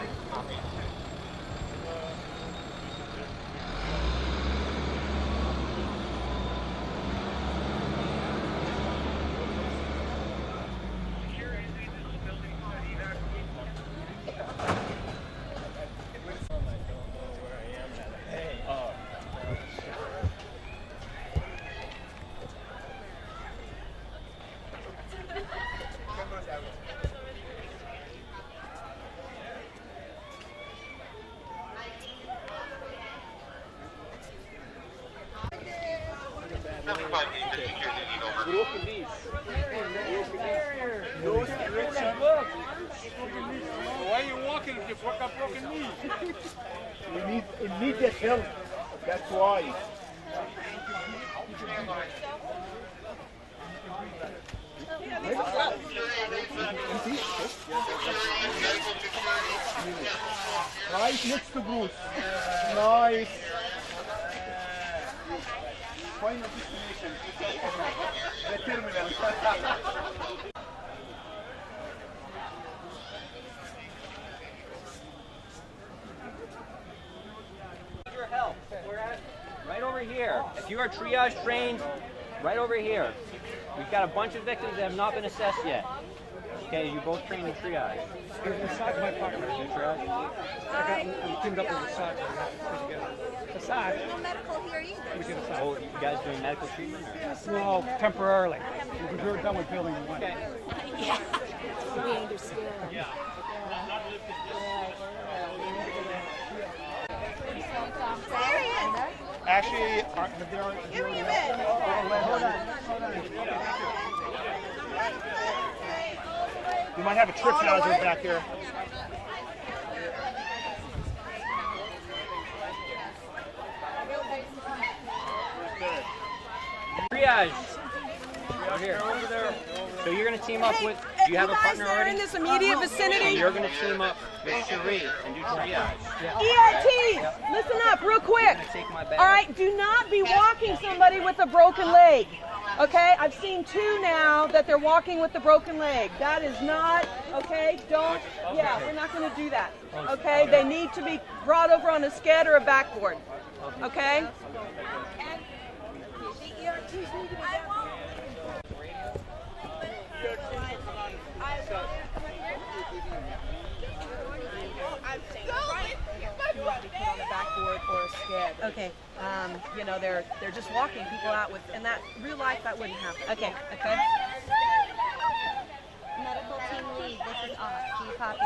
Broken knees. Why are you walking if you've got broken knees? We need immediate help. That's why. Right next to Bruce. Nice. Final destination. The terminal. Your help. We're at right over here. If you are triage trained, right over here. We've got a bunch of victims that have not been assessed yet. Okay, you both trained in triage. Assad's my partner. In triage? I'm teamed up with Assad. Assad. No medical here either. We did Assad. Oh, you guys doing medical treatment? Or? Well, temporarily. Because we're done with building one. Okay. Yeah. We understand. Yeah. Actually, Give me a minute. hold on. You might have a trip hazard back here. Triage. Out here. So you're going to team up with, do you have a partner already? in this immediate vicinity? And you're going to team up with Cherie and do triage. ERT, listen up real quick. I'm going to take my bag. All right, do not be walking somebody with a broken leg. Okay, I've seen 2 now that they're walking with the broken leg. That is not, okay, don't, yeah, we're not going to do that. Okay, they need to be brought over on a sked or a backboard. Okay? Okay. You know, they're just walking people out with, and that real life that wouldn't happen. Okay. Okay. Medical team lead, this is off. Do you copy?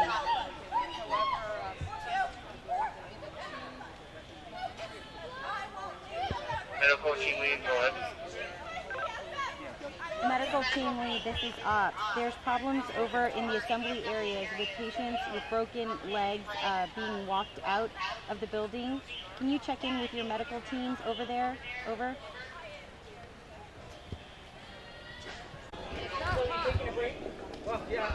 Medical team lead, go ahead. Medical team lead, this is ops. There's problems over in the assembly areas with patients with broken legs being walked out of the building. Can you check in with your medical teams over there? Over. Well, yeah,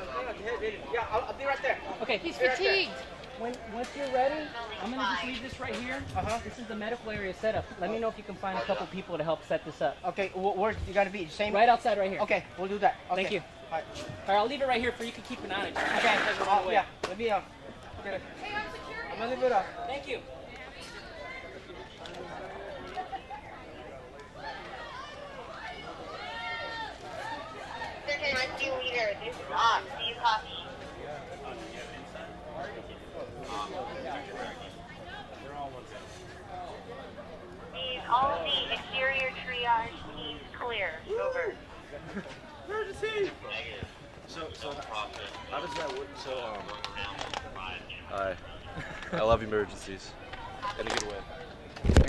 I'll be right there. Okay. He's fatigued. Once you're ready, I'm gonna just leave this right here. This is the medical area setup. Let me know if you can find a couple people to help set this up. Okay, where you gotta be? Same. Right outside, right here. Okay, we'll do that. Okay. Thank you. All right. All right, I'll leave it right here for you to keep an eye on it. Okay. Yeah. Let me get it. I'm gonna leave it up. Thank you. Second rescue leader, this is off. Do you copy? Need all the exterior triage teams clear. Over. Emergency! So how does that work? Hi. I love emergencies. In a good way.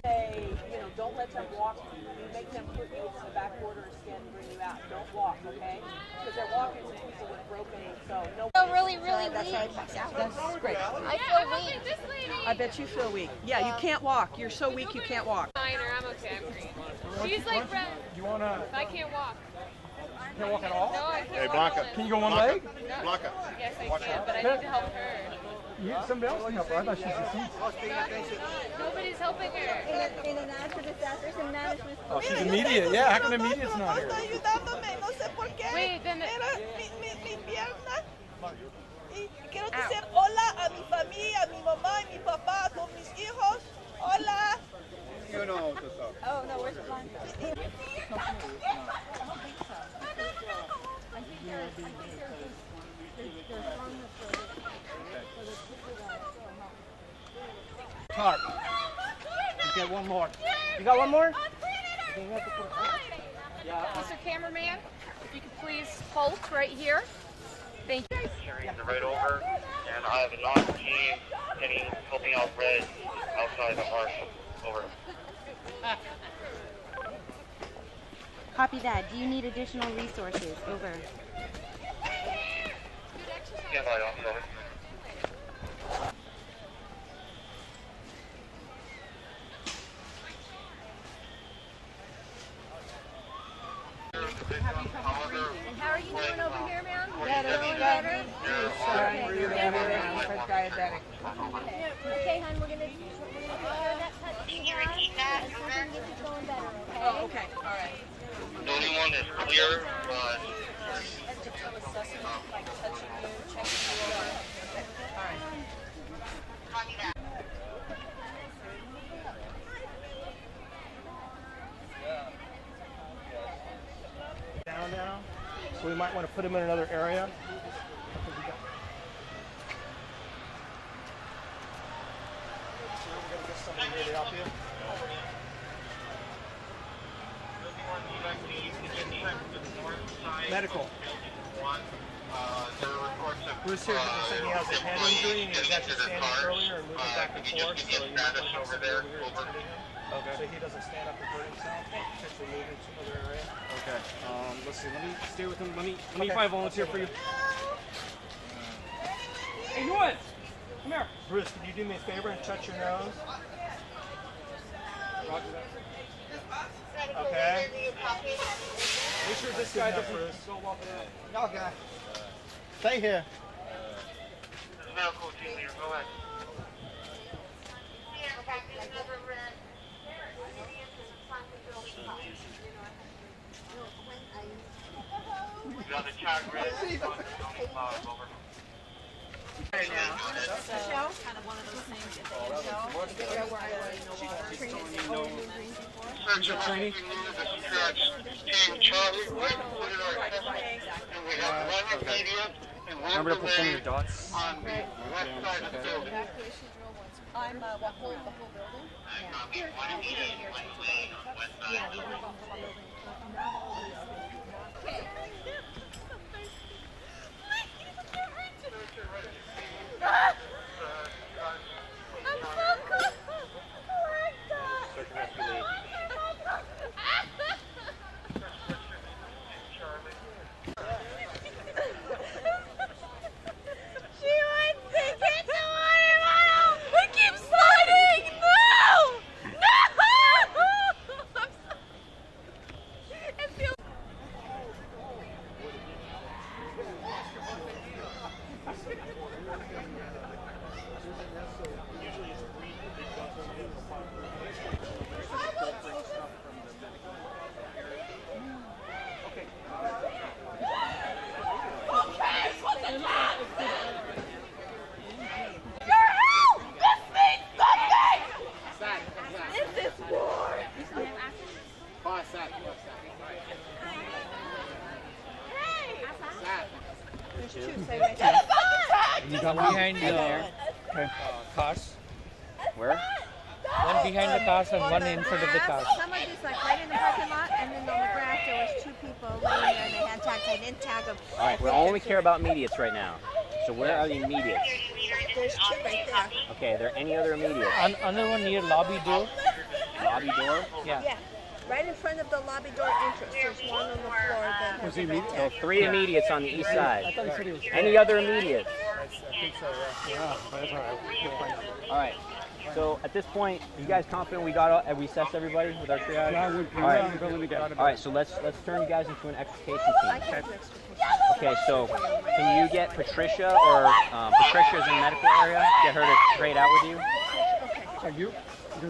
Say, you know, don't let them walk you. Make them put you over the backboard or a sked and bring you out. Don't walk, okay? Because they're walking to people with broken legs, so no. I feel really weak. That's great. I feel weak. This lady. I bet you feel weak. Yeah, you can't walk. You're so weak you can't walk. Fine, or I'm okay. I'm green. She's like red. You wanna? I can't walk. Can't walk at all? No, I can't Hey, walk. Blanca. Can you go one leg? No. Blanca. Yes, I can, but I need to help her. Somebody else can help her. I thought she was deceased. Nobody's helping her. In a natural disasters and management. Oh, she's immediate. Yeah, how come immediate's not here? Wait, then. Mi pierna. Y quiero decir hola a mi familia, a mi mamá y mi papá, con mis hijos. Hola. You know what to talk. Oh, no, where's the line? Tarp. You get one more. You got one more? Mr. Cameraman, if you could please halt right here. Thank you. Right over, and I have a non-team helping out Red outside the arch. Over. Copy that. Do you need additional resources? Over. Stand by, officer. And how are you doing over here, ma'am? Better. Okay, hon, we're gonna take care of that cut that you have, and see if we can get you going better, okay? Oh, okay. All right. The only one that's clear, Assessing, like touching you, checking you over. All right. Down now, so we might want to put him in another area. Medical. Bruce here said he has a head injury and he's actually standing earlier and moving back and forth, so you might want to have somebody over here attending him. Okay. So he doesn't stand up and hurt himself, potentially move into another area. Okay. Let's see. Let me stay with him. Let me find a volunteer for you. Hey, Nuan! Come here. Bruce, can you do me a favor and touch your nose? Roger that. Okay. Make sure this guy doesn't go off of that. Okay. Stay here. medical team leader, go ahead. We got the chat ready. Over. Right now. So, kind of one of those things, if they can show, to figure out where I was no longer. Search training. Team Charlie, right, and we have one immediate and one Remember to put some of your dots. on the west side of the building. Evacuation drill once. I'm the whole building. Yeah. One immediate and one lane on the west side. Yeah, we have the whole building. Okay. You got one behind the cars. Where? One behind the cars and one in front of the cars. Some of these, like right in the parking lot, and then on the grass there was 2 people laying there and they had tags. I didn't tag them. All right, we only care about immediates right now. So where are the immediates? There's 2 right there. Okay, are there any other immediates? Another one near lobby door. Lobby door? Yeah. Right in front of the lobby door entrance. There's one on the floor that has a red So tag. 3 immediates on the east side. I thought you said he was Any other immediates? I think so, yeah. That's all right. We'll find out. All right. So at this point, you guys confident we got we assessed everybody with our triage? Yeah, all right. I'm willing to get out of All right. So let's turn you guys into an extrication I team. can't do extrication. Okay. So can you get Patricia or Patricia's in the medical area? Get her to trade out with you. Are you?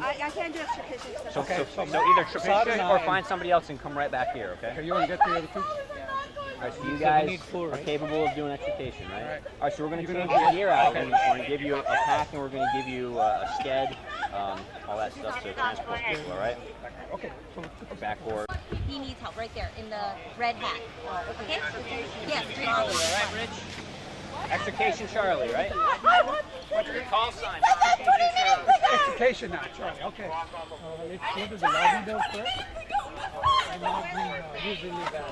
I can't do extrication. So either Patricia or find somebody else and come right back here. Okay. Okay, you want to get the other two? All right, so you guys are capable of doing extrication, right? All right, so we're going to change your gear out. We're going to give you a pack, and we're going to give you a sked, all that stuff to transport people, all right? Okay. Backboard. He needs help right there in the red hat. Okay? Yes. Charlie, all right, Rich? Extrication Charlie, right? What's your call sign? Education now, Charlie. Okay. Let's go to the lobby door first. I'm not using the bag.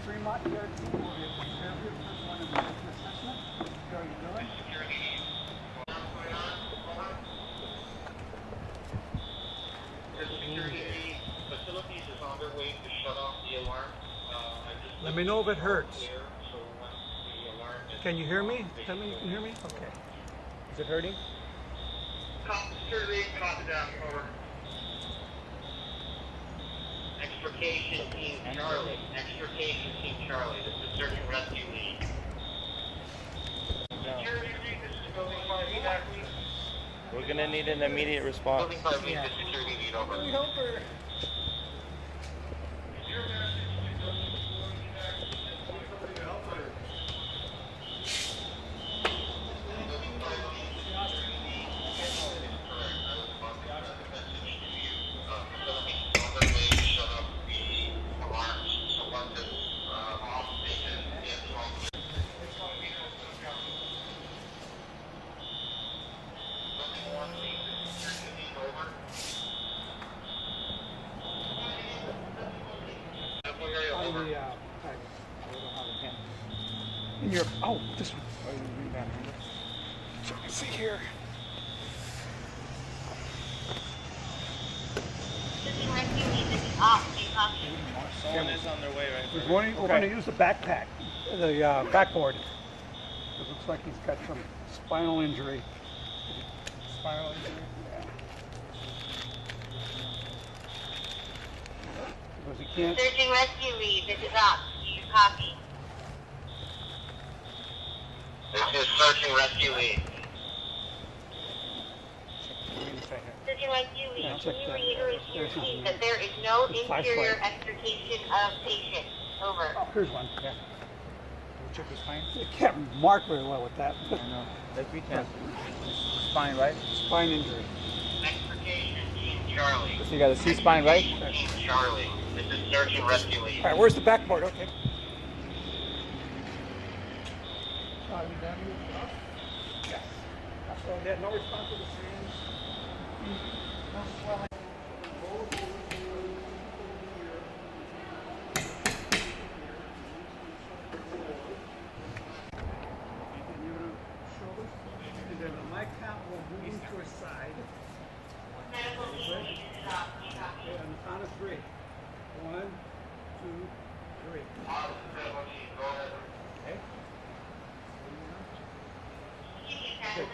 Fremont ER team will be able to care of you. First one is an assessment. How are you doing? Facilities is on their way to shut off the alarm. Let me know if it hurts. Can you hear me? Tell me you can hear me? Okay. Is it hurting? Survey, copy down, over. Extrication Team Charlie. Extrication Team Charlie. This is Search and Rescue Lead. Security Lead, this is Building 5 evac lead. We're gonna need an immediate response. Building 5 lead, this is Security Lead, over. We help her. In your, oh, this one. Oh, you read that, remember? So I can see here. Someone is on their way right We're going to use the backpack, the backboard. It looks like he's got some spinal injury. Spinal injury? Yeah. Because he can't. Search and Rescue Lead, this is up. Do you copy? This is Search and Rescue Lead. Search and Rescue Lead, can you reiterate to your team that there is no interior extrication of patient? Over. Oh, here's one. Yeah. Check the spine. You can't mark very well with that. I know. Like we can. Spine, right? Spine injury. Extrication Team Charlie. So you got a C-spine, right? Team Charlie. This is Search and Rescue Lead. All right, where's the backboard? Okay. Yes. So they had no response to the screams. No swelling. And then the mic count will move to a side. Okay, on the count of three. 1, 2, 3. Okay. Okay,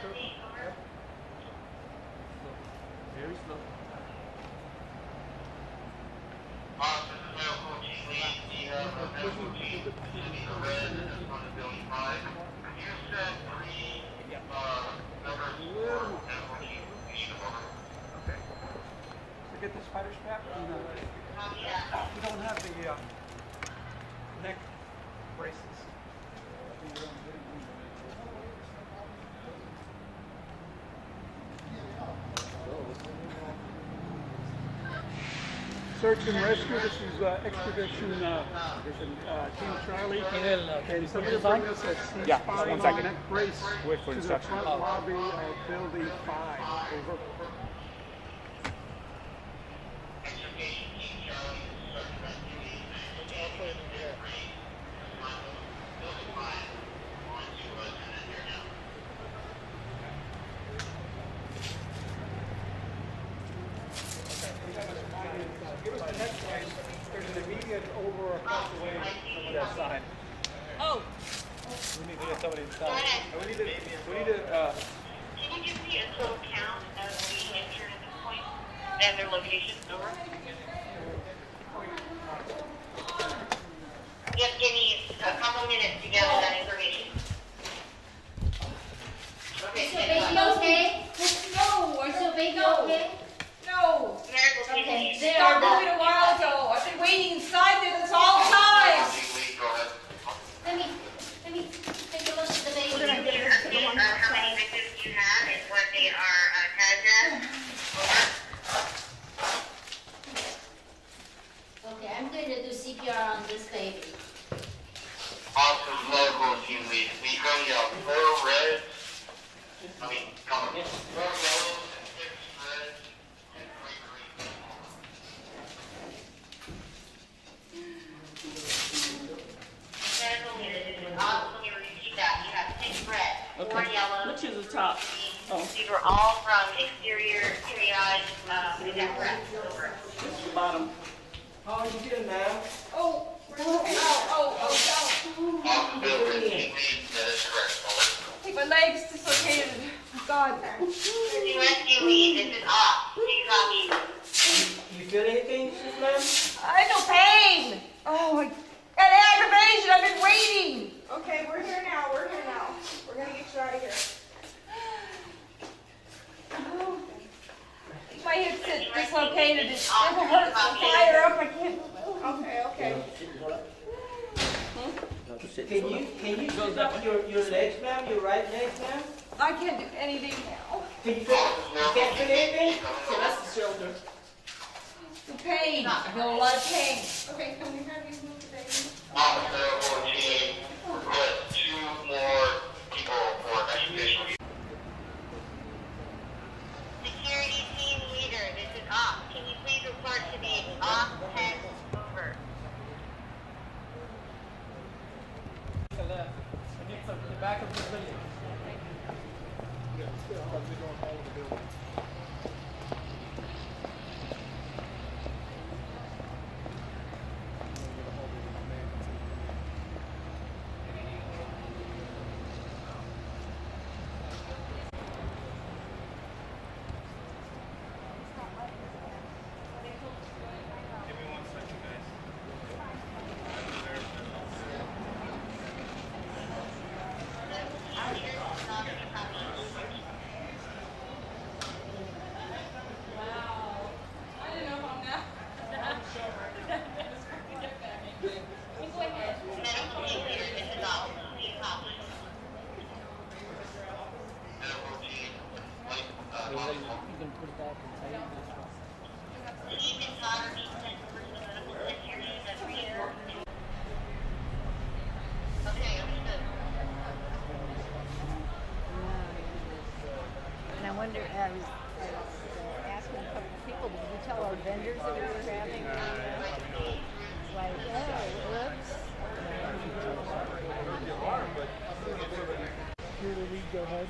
Very slow. Okay. So get the spider strap. And, you don't have the neck braces. Search and rescue. This is Expedition Team Charlie. And somebody bring us a C-spine on neck brace Wait for to the instruction. front lobby of Building 5. Over. Give us the neck brace. There's an immediate over across the way from that side. Oh. We need to get somebody inside. We need to Can you give me a total count of the injured at this point and their location? Over. Yep, give me a couple minutes to gather that information. Okay. Is your baby okay? No. Is your baby okay? No. Medical team. Okay. They are moving a while ago. I've been waiting inside there this whole time. Let me take a look at the baby. How many victims you have and what they are tagged as? Okay, I'm going to do CPR on this baby. Awesome medical team lead. We currently have 4 reds. I mean, come on. 4 yellows and 6 reds and 3 greens. top. These were all from exterior triage. Is that correct? Over. This is the bottom. How are you doing, ma'am? Oh, hey, my leg's dislocated. God. Rescue lead, this is off. Please copy. You feel anything, ma'am? I have no pain. Oh, I got aggravation. I've been waiting. Okay, we're here now. We're here now. We're gonna get you out of here. Oh. My hip's dislocated. It hurts. Fire up. I can't move. Okay. Can you lift up your legs, ma'am? Your right legs, ma'am? I can't do anything now. Can you feel? You can't feel anything? Okay, that's the shoulder. The pain. I feel a lot of pain. Okay, can we have you move the baby? Officer 14, request 2 more people for evacuation. Security team leader, this is off. Can you please report to me off 10 over? The back of the building. And I wonder, I was asking a couple of people, did we tell our vendors that we were having? Like, oh, whoops. Security lead, go ahead.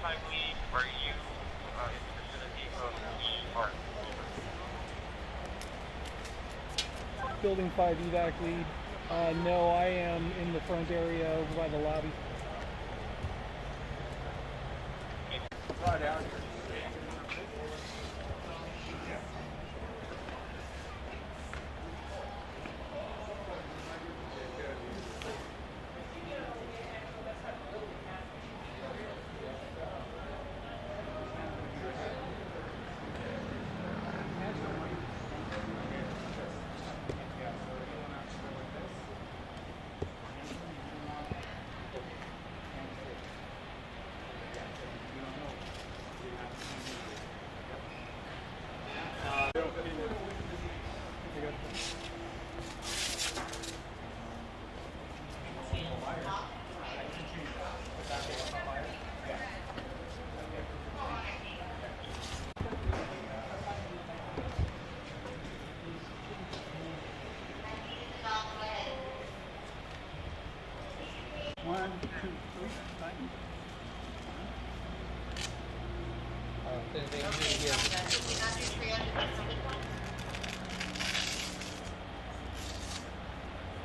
Are you in the vicinity of the park? Building 5 evac lead. No, I am in the front area over by the lobby. Right out here.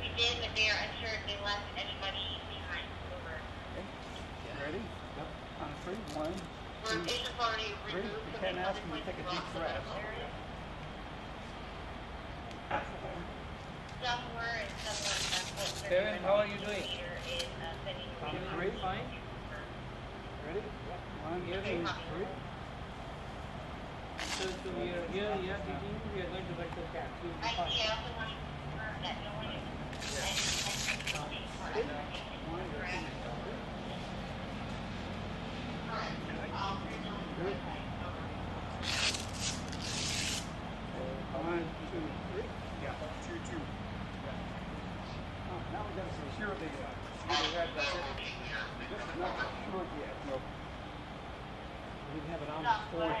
We did, but they are unsure if they left anybody behind. Over. Ready? Yep. On 3, 1, 2, 3. You can't ask them to take a deep breath. Somewhere and someone Karen, how are you doing? On 3, fine. Ready? 1, 2, 3. So we are here, we are going to back to camp. You will be fine. I also want to confirm that no one Good. 1, 2, 3. Yeah. 2, 2. Oh, now we got to say sure they got. This is not sure yet. Nope. We have it on the floor.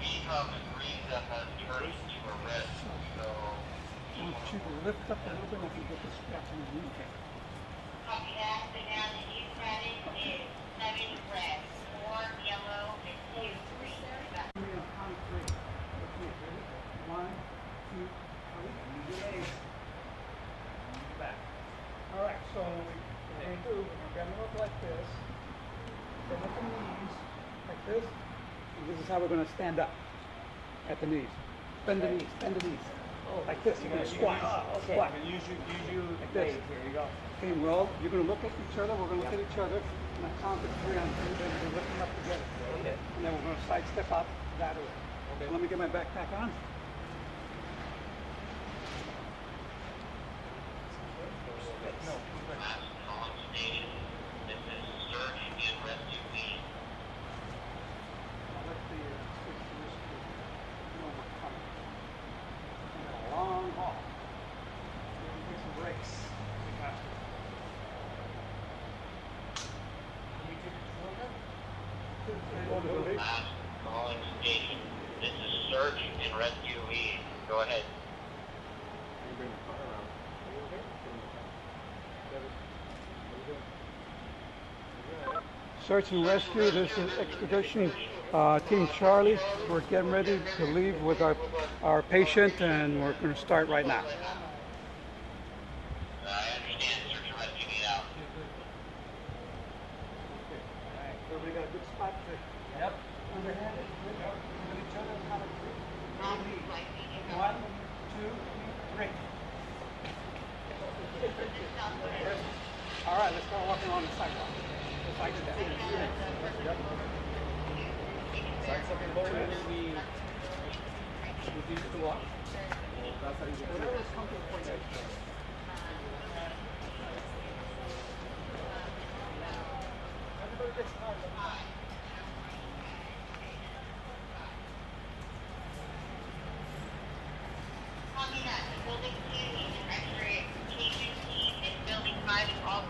we have agreed that has turned to a red, so... lift up a little bit, I can get this strap on the knee. Copy that. So now the new credit is 7 red, 4 yellow, and 2 green. Back. 1, 2, 3. Back. All right, so we're going to bend them up like this, bend up the knees like this, and this is how we're going to stand up at the knees. Bend the knees, bend the knees. Like this, you're going to squat. Squat. Use you Like this. Here you go. Okay, well, you're going to look at each other, we're going to look at each other, and I count to 3 on 3, then we're lifting up together. Okay. And then we're going to sidestep out that way. Okay. Let me get my backpack on. Long haul. Take some breaks. Last calling station. This is search and rescue lead. Go ahead. Search and rescue, this is Expedition Team Charlie. We're getting ready to leave with our patient, and we're going to start right now. I understand. Search and rescue lead out. Everybody got a good spot to underhand it. With each other, count of 3. 1, 2, 3. All right, let's start walking along the sidewalk. Just like that. We used to walk. Whatever is comfortable for you. Everybody gets tired. Copy that. The building 2 needs an X-ray patient team in building 5 is all